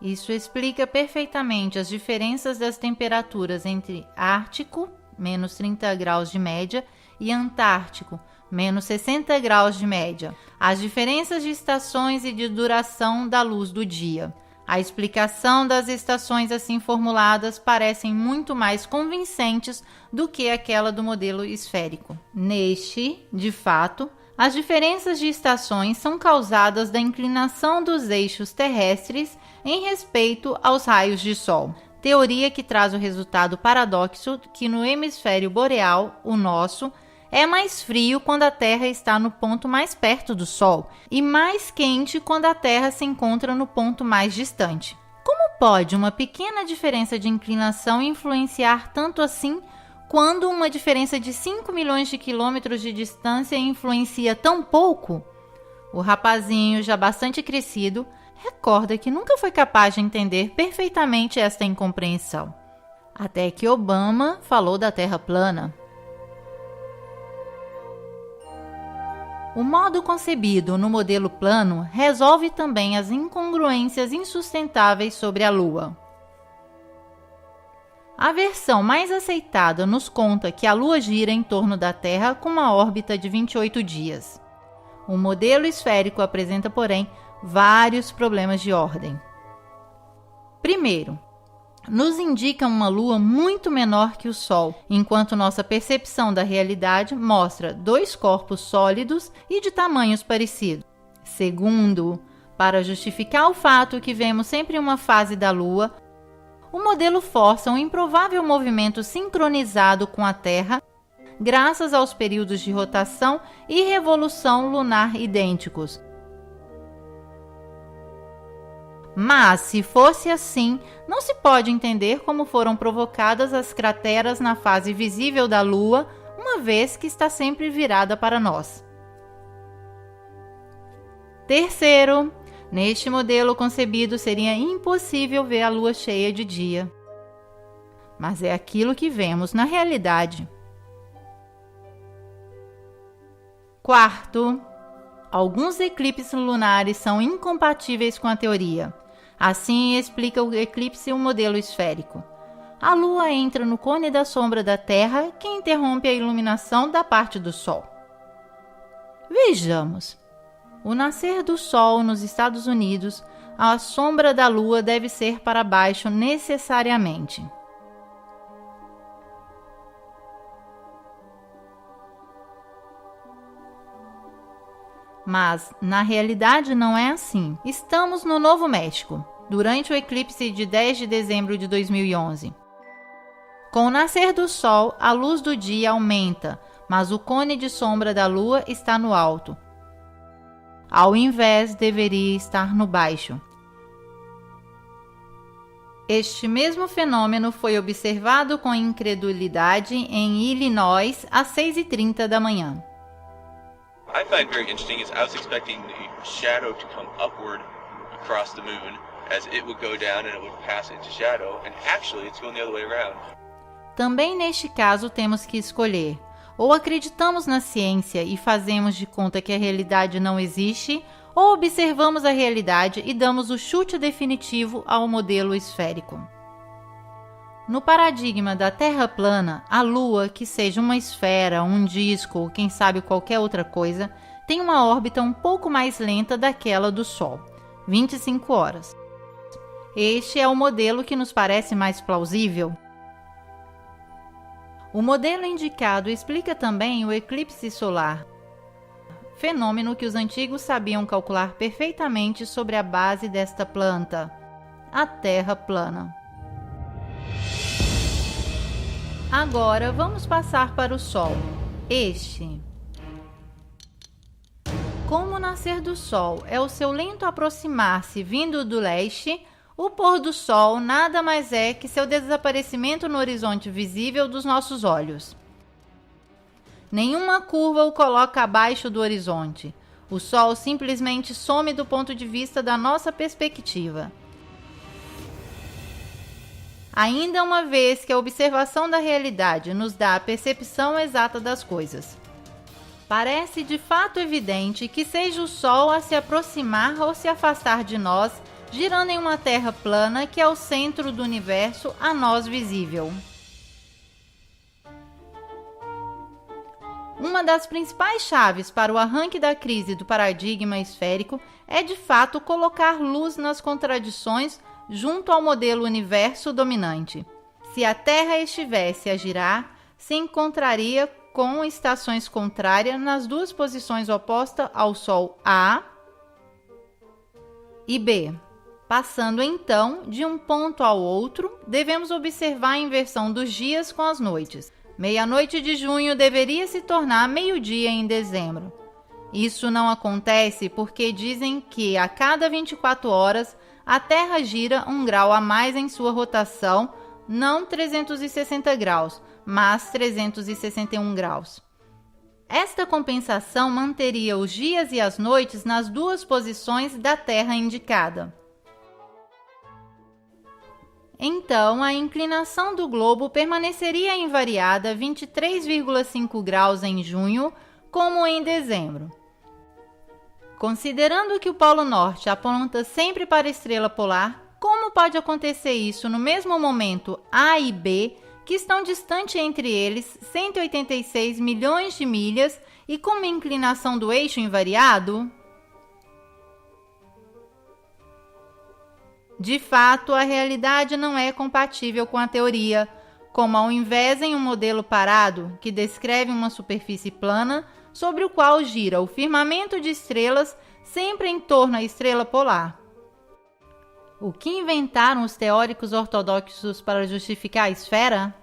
S1: Isso explica perfeitamente as diferenças das temperaturas entre Ártico, menos 30 graus de média, e Antártico, menos 60 graus de média, as diferenças de estações e de duração da luz do dia. A explicação das estações assim formuladas parecem muito mais convincentes do que aquela do modelo esférico. Neste, de fato, as diferenças de estações são causadas da inclinação dos eixos terrestres em respeito aos raios de Sol. Teoria que traz o resultado paradoxo que no hemisfério boreal, o nosso, é mais frio quando a Terra está no ponto mais perto do Sol e mais quente quando a Terra se encontra no ponto mais distante. Como pode uma pequena diferença de inclinação influenciar tanto assim, quando uma diferença de 5 milhões de quilômetros de distância influencia tão pouco? O rapazinho, já bastante crescido, recorda que nunca foi capaz de entender perfeitamente esta incompreensão. Até que Obama falou da Terra plana. O modo concebido no modelo plano resolve também as incongruências insustentáveis sobre a Lua. A versão mais aceitada nos conta que a Lua gira em torno da Terra com uma órbita de 28 dias. O modelo esférico apresenta, porém, vários problemas de ordem. Primeiro, nos indica uma Lua muito menor que o Sol, enquanto nossa percepção da realidade mostra dois corpos sólidos e de tamanhos parecidos. Segundo, para justificar o fato que vemos sempre uma fase da Lua, o modelo força um improvável movimento sincronizado com a Terra, graças aos períodos de rotação e revolução lunar idênticos. Mas, se fosse assim, não se pode entender como foram provocadas as crateras na fase visível da Lua, uma vez que está sempre virada para nós. Terceiro, neste modelo concebido seria impossível ver a Lua cheia de dia. Mas é aquilo que vemos na realidade. Quarto, alguns eclipses lunares são incompatíveis com a teoria. Assim explica o eclipse um modelo esférico. A Lua entra no cone da sombra da Terra, que interrompe a iluminação da parte do Sol. Vejamos. O nascer do Sol nos Estados Unidos, a sombra da Lua deve ser para baixo necessariamente. Mas, na realidade, não é assim. Estamos no Novo México, durante o eclipse de 10 de dezembro de 2011. Com o nascer do Sol, a luz do dia aumenta, mas o cone de sombra da Lua está no alto. Ao invés, deveria estar no baixo. Este mesmo fenômeno foi observado com incredulidade em Illinois às 6h30 da manhã.
S6: I find very interesting is I was expecting the shadow to come upward across the moon as it would go down and it would pass into shadow, and actually it's going the other way around.
S1: Também neste caso temos que escolher: ou acreditamos na ciência e fazemos de conta que a realidade não existe, ou observamos a realidade e damos o chute definitivo ao modelo esférico. No paradigma da Terra plana, a Lua, que seja uma esfera, um disco ou quem sabe qualquer outra coisa, tem uma órbita um pouco mais lenta daquela do Sol, 25 horas. Este é o modelo que nos parece mais plausível. O modelo indicado explica também o eclipse solar, fenômeno que os antigos sabiam calcular perfeitamente sobre a base desta planta, a Terra plana. Agora vamos passar para o Sol. Como o nascer do Sol é o seu lento aproximar-se vindo do leste, o pôr do Sol nada mais é que seu desaparecimento no horizonte visível dos nossos olhos. Nenhuma curva o coloca abaixo do horizonte. O Sol simplesmente some do ponto de vista da nossa perspectiva. Ainda uma vez que a observação da realidade nos dá a percepção exata das coisas. Parece de fato evidente que seja o Sol a se aproximar ou se afastar de nós, girando em uma Terra plana que é o centro do universo a nós visível. Uma das principais chaves para o arranque da crise do paradigma esférico é de fato colocar luz nas contradições junto ao modelo universo dominante. Se a Terra estivesse a girar, se encontraria com estações contrárias nas duas posições opostas ao Sol A e B. Passando então de um ponto ao outro, devemos observar a inversão dos dias com as noites. Meia-noite de junho deveria se tornar meio-dia em dezembro. Isso não acontece porque dizem que a cada 24 horas a Terra gira 1 grau a mais em sua rotação, não 360 graus, mas 361 graus. Esta compensação manteria os dias e as noites nas duas posições da Terra indicada. Então, a inclinação do globo permaneceria invariada 23,5 graus em junho, como em dezembro. Considerando que o Polo Norte aponta sempre para a estrela polar, como pode acontecer isso no mesmo momento A e B, que estão distantes entre eles 186 milhões de milhas e com uma inclinação do eixo invariado? De fato, a realidade não é compatível com a teoria, como ao invés em um modelo parado, que descreve uma superfície plana, sobre o qual gira o firmamento de estrelas sempre em torno à estrela polar. O que inventaram os teóricos ortodoxos para justificar a esfera?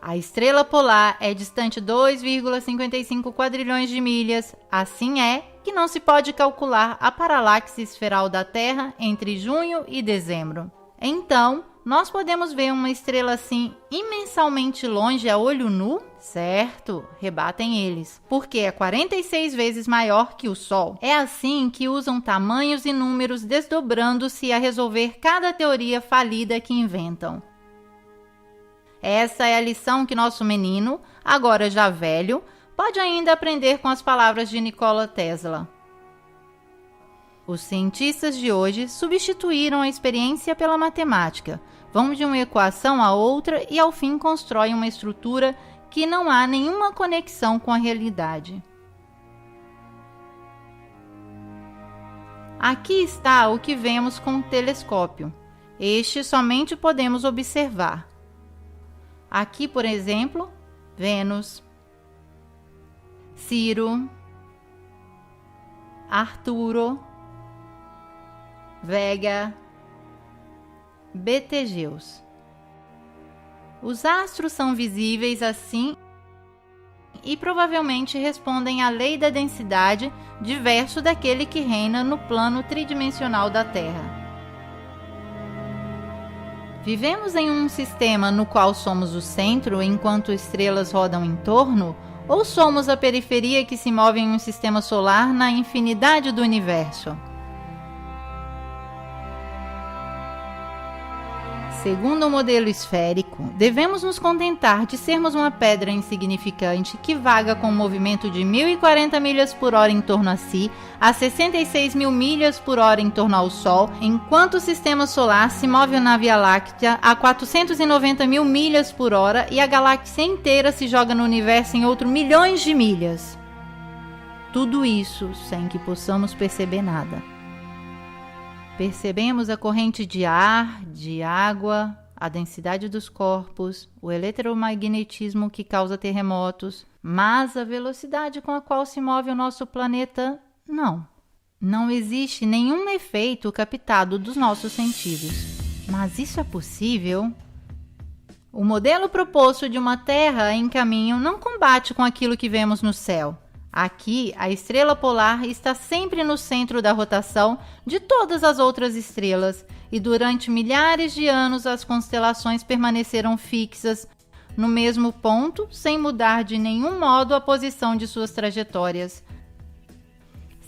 S1: A estrela polar é distante 2,55 quadrilhões de milhas, assim é que não se pode calcular a paralaxe esferal da Terra entre junho e dezembro. Então, nós podemos ver uma estrela assim imensamente longe a olho nu? Certo, rebatem eles, porque é 46 vezes maior que o Sol. É assim que usam tamanhos e números desdobrando-se a resolver cada teoria falida que inventam. Essa é a lição que nosso menino, agora já velho, pode ainda aprender com as palavras de Nikola Tesla. Os cientistas de hoje substituíram a experiência pela matemática, vão de uma equação a outra e ao fim constroem uma estrutura que não há nenhuma conexão com a realidade. Aqui está o que vemos com o telescópio. Este somente podemos observar. Aqui, por exemplo, Vênus, Ciro, Arturo, Vega, Betelgeuse. Os astros são visíveis assim e provavelmente respondem à lei da densidade, diverso daquele que reina no plano tridimensional da Terra. Vivemos em um sistema no qual somos o centro enquanto estrelas rodam em torno, ou somos a periferia que se move em um sistema solar na infinidade do universo? Segundo o modelo esférico, devemos nos contentar de sermos uma pedra insignificante que vaga com um movimento de 1.040 milhas por hora em torno a si, a 66 mil milhas por hora em torno ao Sol, enquanto o sistema solar se move na Via Láctea a 490 mil milhas por hora e a galáxia inteira se joga no universo em outros milhões de milhas. Tudo isso sem que possamos perceber nada. Percebemos a corrente de ar, de água, a densidade dos corpos, o eletromagnetismo que causa terremotos, mas a velocidade com a qual se move o nosso planeta, não. Não existe nenhum efeito captado dos nossos sentidos. Mas isso é possível? O modelo proposto de uma Terra em caminho não combate com aquilo que vemos no céu. Aqui, a estrela polar está sempre no centro da rotação de todas as outras estrelas e durante milhares de anos as constelações permaneceram fixas no mesmo ponto, sem mudar de nenhum modo a posição de suas trajetórias.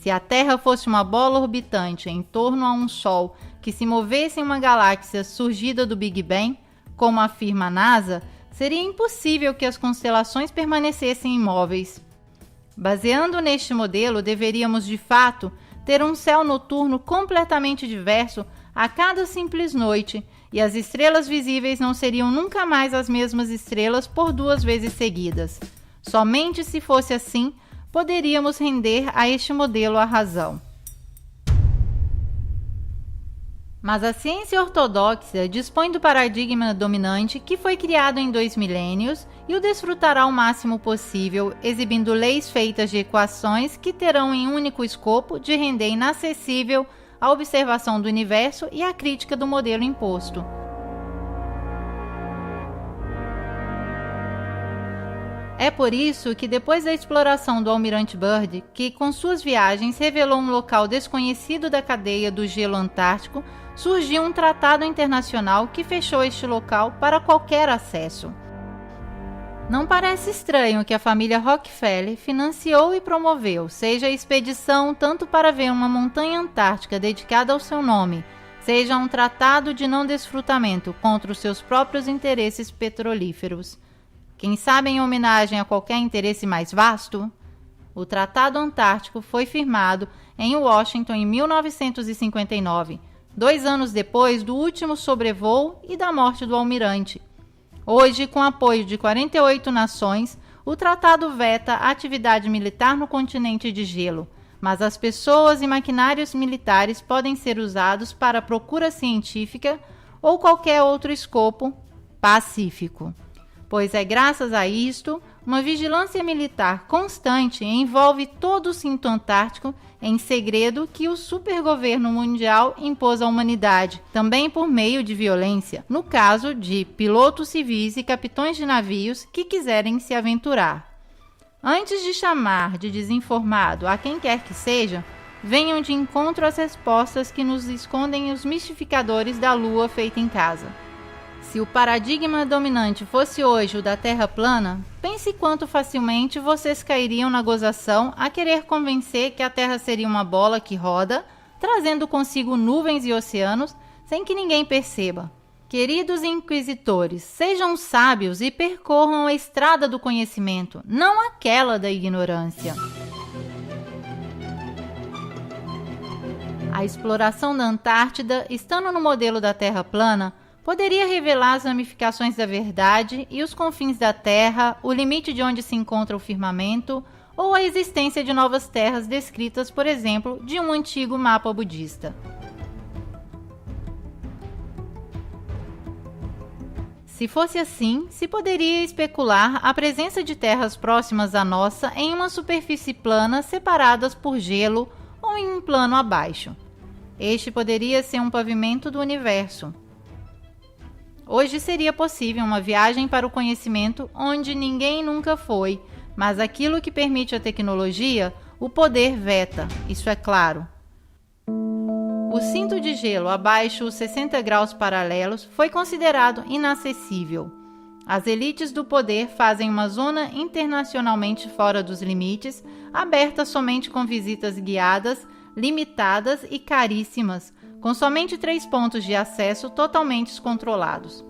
S1: Se a Terra fosse uma bola orbitante em torno a um Sol que se movesse em uma galáxia surgida do Big Bang, como afirma a NASA, seria impossível que as constelações permanecessem imóveis. Baseando neste modelo, deveríamos, de fato, ter um céu noturno completamente diverso a cada simples noite, e as estrelas visíveis não seriam nunca mais as mesmas estrelas por 2 vezes seguidas. Somente se fosse assim, poderíamos render a este modelo a razão. Mas a ciência ortodoxa dispõe do paradigma dominante que foi criado em 2 milênios e o desfrutará o máximo possível, exibindo leis feitas de equações que terão em único escopo de render inacessível a observação do universo e a crítica do modelo imposto. É por isso que depois da exploração do almirante Byrd, que com suas viagens revelou um local desconhecido da cadeia do gelo antártico, surgiu um tratado internacional que fechou este local para qualquer acesso. Não parece estranho que a família Rockefeller financiou e promoveu, seja a expedição tanto para ver uma montanha antártica dedicada ao seu nome, seja um tratado de não desfrutamento contra os seus próprios interesses petrolíferos. Quem sabe em homenagem a qualquer interesse mais vasto? O Tratado Antártico foi firmado em Washington em 1959, 2 anos depois do último sobrevoo e da morte do almirante. Hoje, com apoio de 48 nações, o tratado veta a atividade militar no continente de gelo, mas as pessoas e maquinários militares podem ser usados para procura científica ou qualquer outro escopo pacífico. Pois é graças a isto, uma vigilância militar constante envolve todo o cinto antártico em segredo que o supergoverno mundial impôs à humanidade, também por meio de violência, no caso de pilotos civis e capitães de navios que quiserem se aventurar. Antes de chamar de desinformado a quem quer que seja, venham de encontro às respostas que nos escondem os mistificadores da Lua feita em casa. Se o paradigma dominante fosse hoje o da Terra plana, pense quanto facilmente vocês cairiam na gozação a querer convencer que a Terra seria uma bola que roda, trazendo consigo nuvens e oceanos, sem que ninguém perceba. Queridos inquisitores, sejam sábios e percorram a estrada do conhecimento, não aquela da ignorância. A exploração da Antártida, estando no modelo da Terra plana, poderia revelar as ramificações da verdade e os confins da Terra, o limite de onde se encontra o firmamento, ou a existência de novas terras descritas, por exemplo, de um antigo mapa budista. Se fosse assim, se poderia especular a presença de terras próximas à nossa em uma superfície plana separadas por gelo ou em um plano abaixo. Este poderia ser um pavimento do universo. Hoje seria possível uma viagem para o conhecimento onde ninguém nunca foi, mas aquilo que permite a tecnologia, o poder veta, isso é claro. O cinto de gelo abaixo os 60 graus paralelos foi considerado inacessível. As elites do poder fazem uma zona internacionalmente fora dos limites, aberta somente com visitas guiadas, limitadas e caríssimas, com somente 3 pontos de acesso totalmente controlados.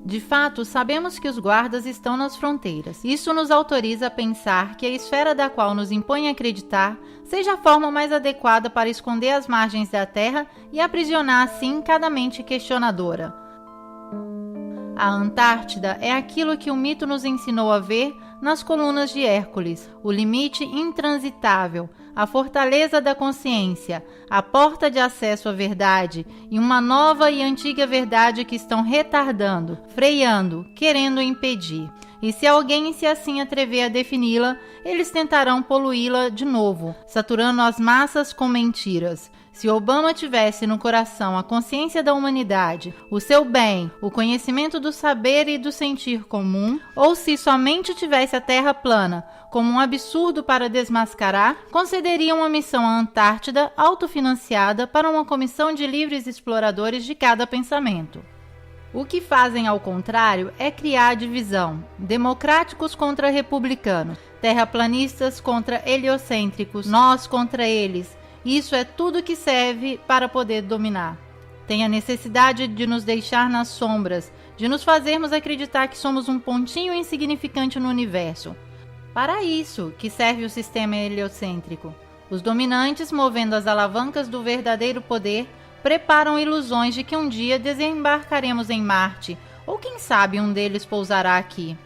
S1: De fato, sabemos que os guardas estão nas fronteiras. Isso nos autoriza a pensar que a esfera da qual nos impõe acreditar seja a forma mais adequada para esconder as margens da Terra e aprisionar assim cada mente questionadora. A Antártida é aquilo que o mito nos ensinou a ver nas colunas de Hércules, o limite intransitável, a fortaleza da consciência, a porta de acesso à verdade e uma nova e antiga verdade que estão retardando, freando, querendo impedir. E se alguém se assim atrever a defini-la, eles tentarão poluí-la de novo, saturando as massas com mentiras. Se Obama tivesse no coração a consciência da humanidade, o seu bem, o conhecimento do saber e do sentir comum, ou se somente tivesse a Terra plana como um absurdo para desmascarar, concederia uma missão à Antártida autofinanciada para uma comissão de livres exploradores de cada pensamento. O que fazem, ao contrário, é criar divisão, democráticos contra republicanos, terraplanistas contra heliocêntricos, nós contra eles. Isso é tudo que serve para poder dominar. Tem a necessidade de nos deixar nas sombras, de nos fazermos acreditar que somos um pontinho insignificante no universo. Para isso que serve o sistema heliocêntrico. Os dominantes, movendo as alavancas do verdadeiro poder, preparam ilusões de que um dia desembarcaremos em Marte, ou quem sabe um deles pousará aqui.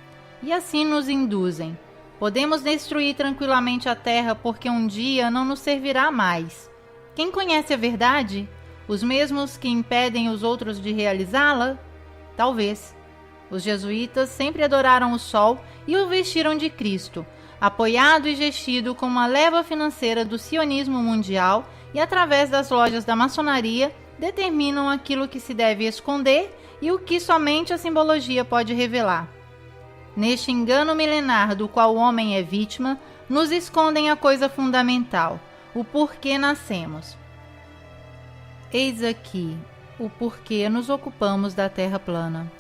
S1: E assim nos induzem. Podemos destruir tranquilamente a Terra porque um dia não nos servirá mais. Quem conhece a verdade? Os mesmos que impedem os outros de realizá-la? Talvez. Os jesuítas sempre adoraram o Sol e o vestiram de Cristo, apoiado e gestido com uma leva financeira do sionismo mundial e através das lojas da maçonaria determinam aquilo que se deve esconder e o que somente a simbologia pode revelar. Neste engano milenar do qual o homem é vítima, nos escondem a coisa fundamental, o porquê nascemos. Eis aqui o porquê nos ocupamos da Terra plana.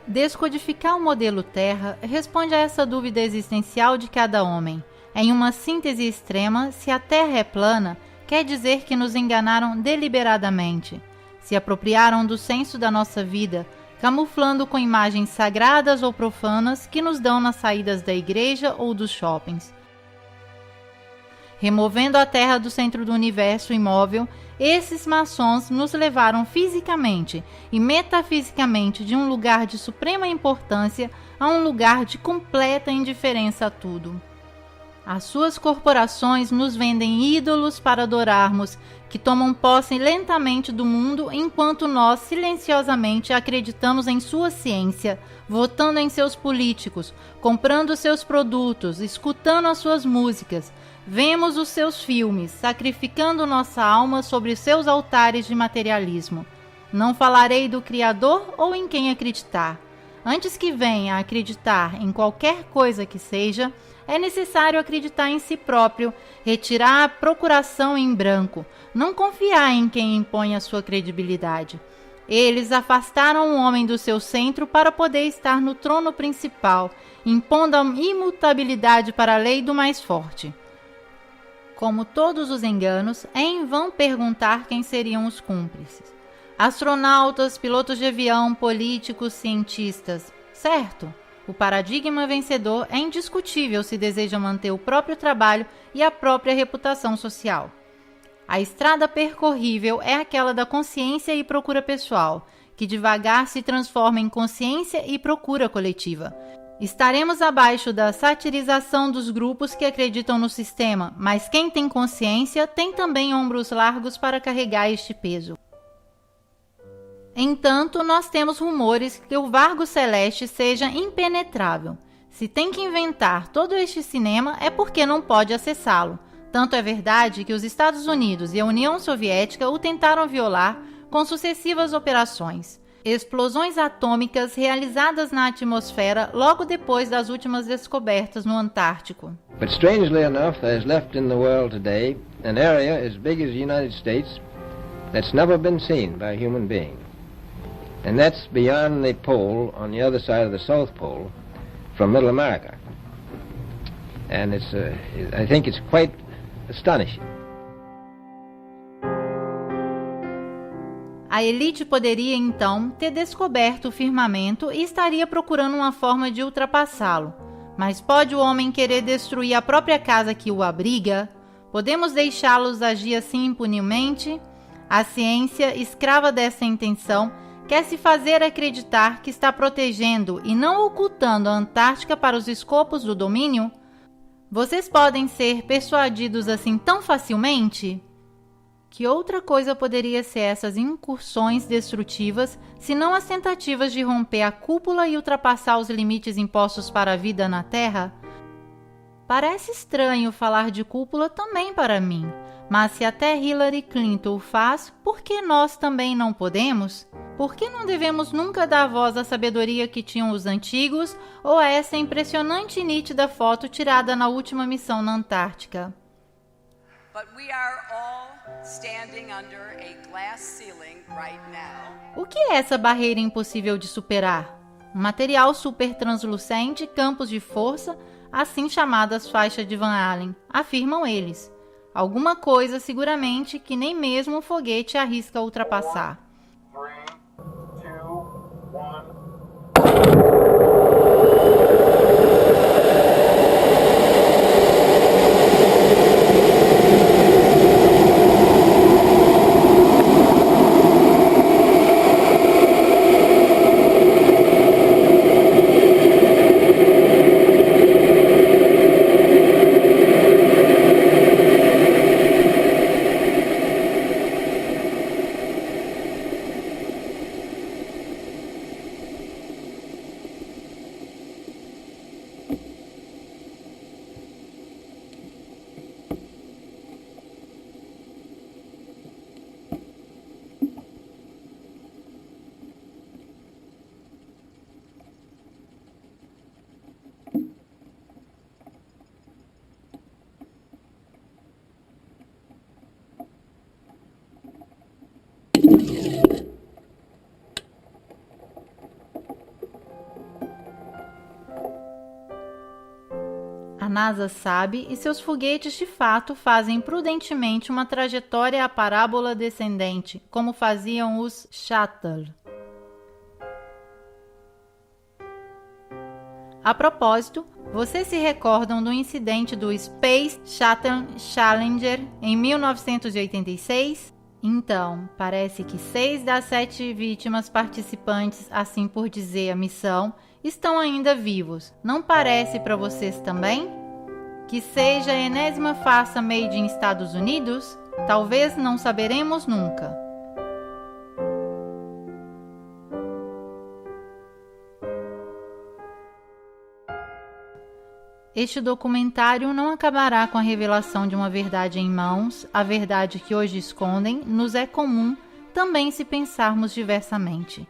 S1: Descodificar o modelo Terra responde a essa dúvida existencial de cada homem. Em uma síntese extrema, se a Terra é plana, quer dizer que nos enganaram deliberadamente. Se apropriaram do senso da nossa vida, camuflando com imagens sagradas ou profanas que nos dão nas saídas da igreja ou dos shoppings. Removendo a Terra do centro do universo imóvel, esses maçons nos levaram fisicamente e metafisicamente de um lugar de suprema importância a um lugar de completa indiferença a tudo. As suas corporações nos vendem ídolos para adorarmos, que tomam posse lentamente do mundo enquanto nós silenciosamente acreditamos em sua ciência, votando em seus políticos, comprando seus produtos, escutando as suas músicas. Vemos os seus filmes, sacrificando nossa alma sobre seus altares de materialismo. Não falarei do Criador ou em quem acreditar. Antes que venha a acreditar em qualquer coisa que seja, é necessário acreditar em si próprio, retirar a procuração em branco, não confiar em quem impõe a sua credibilidade. Eles afastaram o homem do seu centro para poder estar no trono principal, impondo a imutabilidade para a lei do mais forte. Como todos os enganos, é em vão perguntar quem seriam os cúmplices. Astronautas, pilotos de avião, políticos, cientistas. Certo? O paradigma vencedor é indiscutível se deseja manter o próprio trabalho e a própria reputação social. A estrada percorrível é aquela da consciência e procura pessoal, que devagar se transforma em consciência e procura coletiva. Estaremos abaixo da satirização dos grupos que acreditam no sistema, mas quem tem consciência tem também ombros largos para carregar este peso. Entanto, nós temos rumores que o Vargo Celeste seja impenetrável. Se tem que inventar todo este cinema é porque não pode acessá-lo. Tanto é verdade que os Estados Unidos e a União Soviética o tentaram violar com sucessivas operações. Explosões atômicas realizadas na atmosfera logo depois das últimas descobertas no Antártico.
S7: But strangely enough, there's left in the world today an area as big as the United States that's never been seen by a human being. And that's beyond the pole on the other side of the South Pole from Middle America. And I think it's quite astonishing.
S1: A elite poderia, então, ter descoberto o firmamento e estaria procurando uma forma de ultrapassá-lo. Mas pode o homem querer destruir a própria casa que o abriga? Podemos deixá-los agir assim impunemente? A ciência, escrava dessa intenção, quer se fazer acreditar que está protegendo e não ocultando a Antártica para os escopos do domínio? Vocês podem ser persuadidos assim tão facilmente? Que outra coisa poderia ser essas incursões destrutivas, senão as tentativas de romper a cúpula e ultrapassar os limites impostos para a vida na Terra? Parece estranho falar de cúpula também para mim, mas se até Hillary Clinton o faz, por que nós também não podemos? Por que não devemos nunca dar voz à sabedoria que tinham os antigos ou a essa impressionante e nítida foto tirada na última missão na Antártica?
S8: But we are all standing under a glass ceiling right now.
S1: O que é essa barreira impossível de superar? Um material super translucente, campos de força, assim chamadas faixas de Van Allen, afirmam eles. Alguma coisa, seguramente, que nem mesmo o foguete arrisca ultrapassar.
S2: 3, 2, 1.
S1: A NASA sabe e seus foguetes de fato fazem prudentemente uma trajetória à parábola descendente, como faziam os Shuttle. A propósito, vocês se recordam do incidente do Space Shuttle Challenger em 1986? Então, parece que 6 das 7 vítimas participantes, assim por dizer a missão, estão ainda vivos. Não parece para vocês também? Que seja a enésima farsa made em Estados Unidos? Talvez não saberemos nunca. Este documentário não acabará com a revelação de uma verdade em mãos. A verdade que hoje escondem nos é comum também se pensarmos diversamente.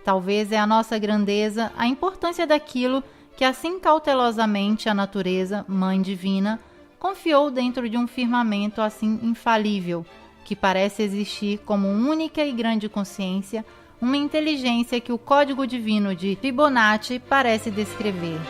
S1: Talvez é a nossa grandeza, a importância daquilo que assim cautelosamente a natureza, Mãe Divina, confiou dentro de um firmamento assim infalível, que parece existir como única e grande consciência, uma inteligência que o código divino de Fibonacci parece descrever.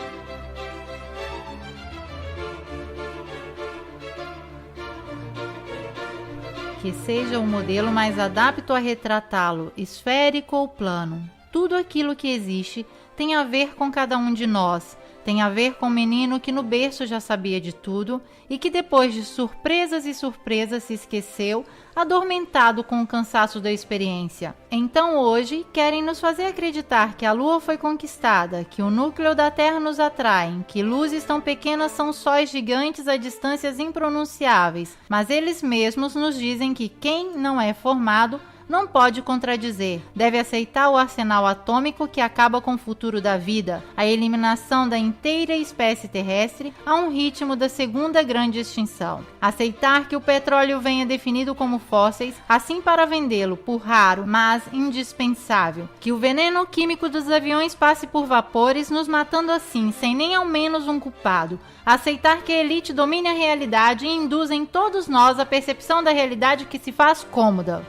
S1: Que seja o modelo mais adapto a retratá-lo, esférico ou plano. Tudo aquilo que existe tem a ver com cada um de nós, tem a ver com o menino que no berço já sabia de tudo e que depois de surpresas e surpresas se esqueceu, adormentado com o cansaço da experiência. Então hoje querem nos fazer acreditar que a Lua foi conquistada, que o núcleo da Terra nos atrai, que luzes tão pequenas são sóis gigantes a distâncias impronunciáveis, mas eles mesmos nos dizem que quem não é formado não pode contradizer, deve aceitar o arsenal atômico que acaba com o futuro da vida, a eliminação da inteira espécie terrestre a um ritmo da segunda grande extinção. Aceitar que o petróleo venha definido como fósseis, assim para vendê-lo por raro, mas indispensável. Que o veneno químico dos aviões passe por vapores, nos matando assim, sem nem ao menos um culpado. Aceitar que a elite domine a realidade e induza em todos nós a percepção da realidade que se faz cômoda.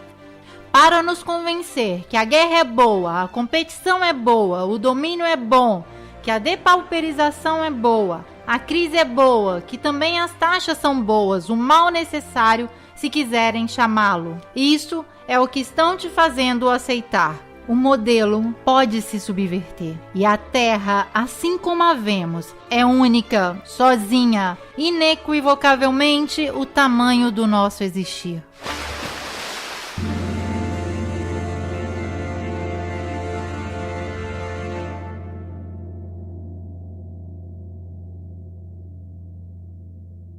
S1: Para nos convencer que a guerra é boa, a competição é boa, o domínio é bom, que a depauperização é boa, a crise é boa, que também as taxas são boas, o mal necessário, se quiserem chamá-lo. Isso é o que estão te fazendo aceitar. O modelo pode se subverter. E a Terra, assim como a vemos, é única, sozinha, inequivocavelmente o tamanho do nosso existir.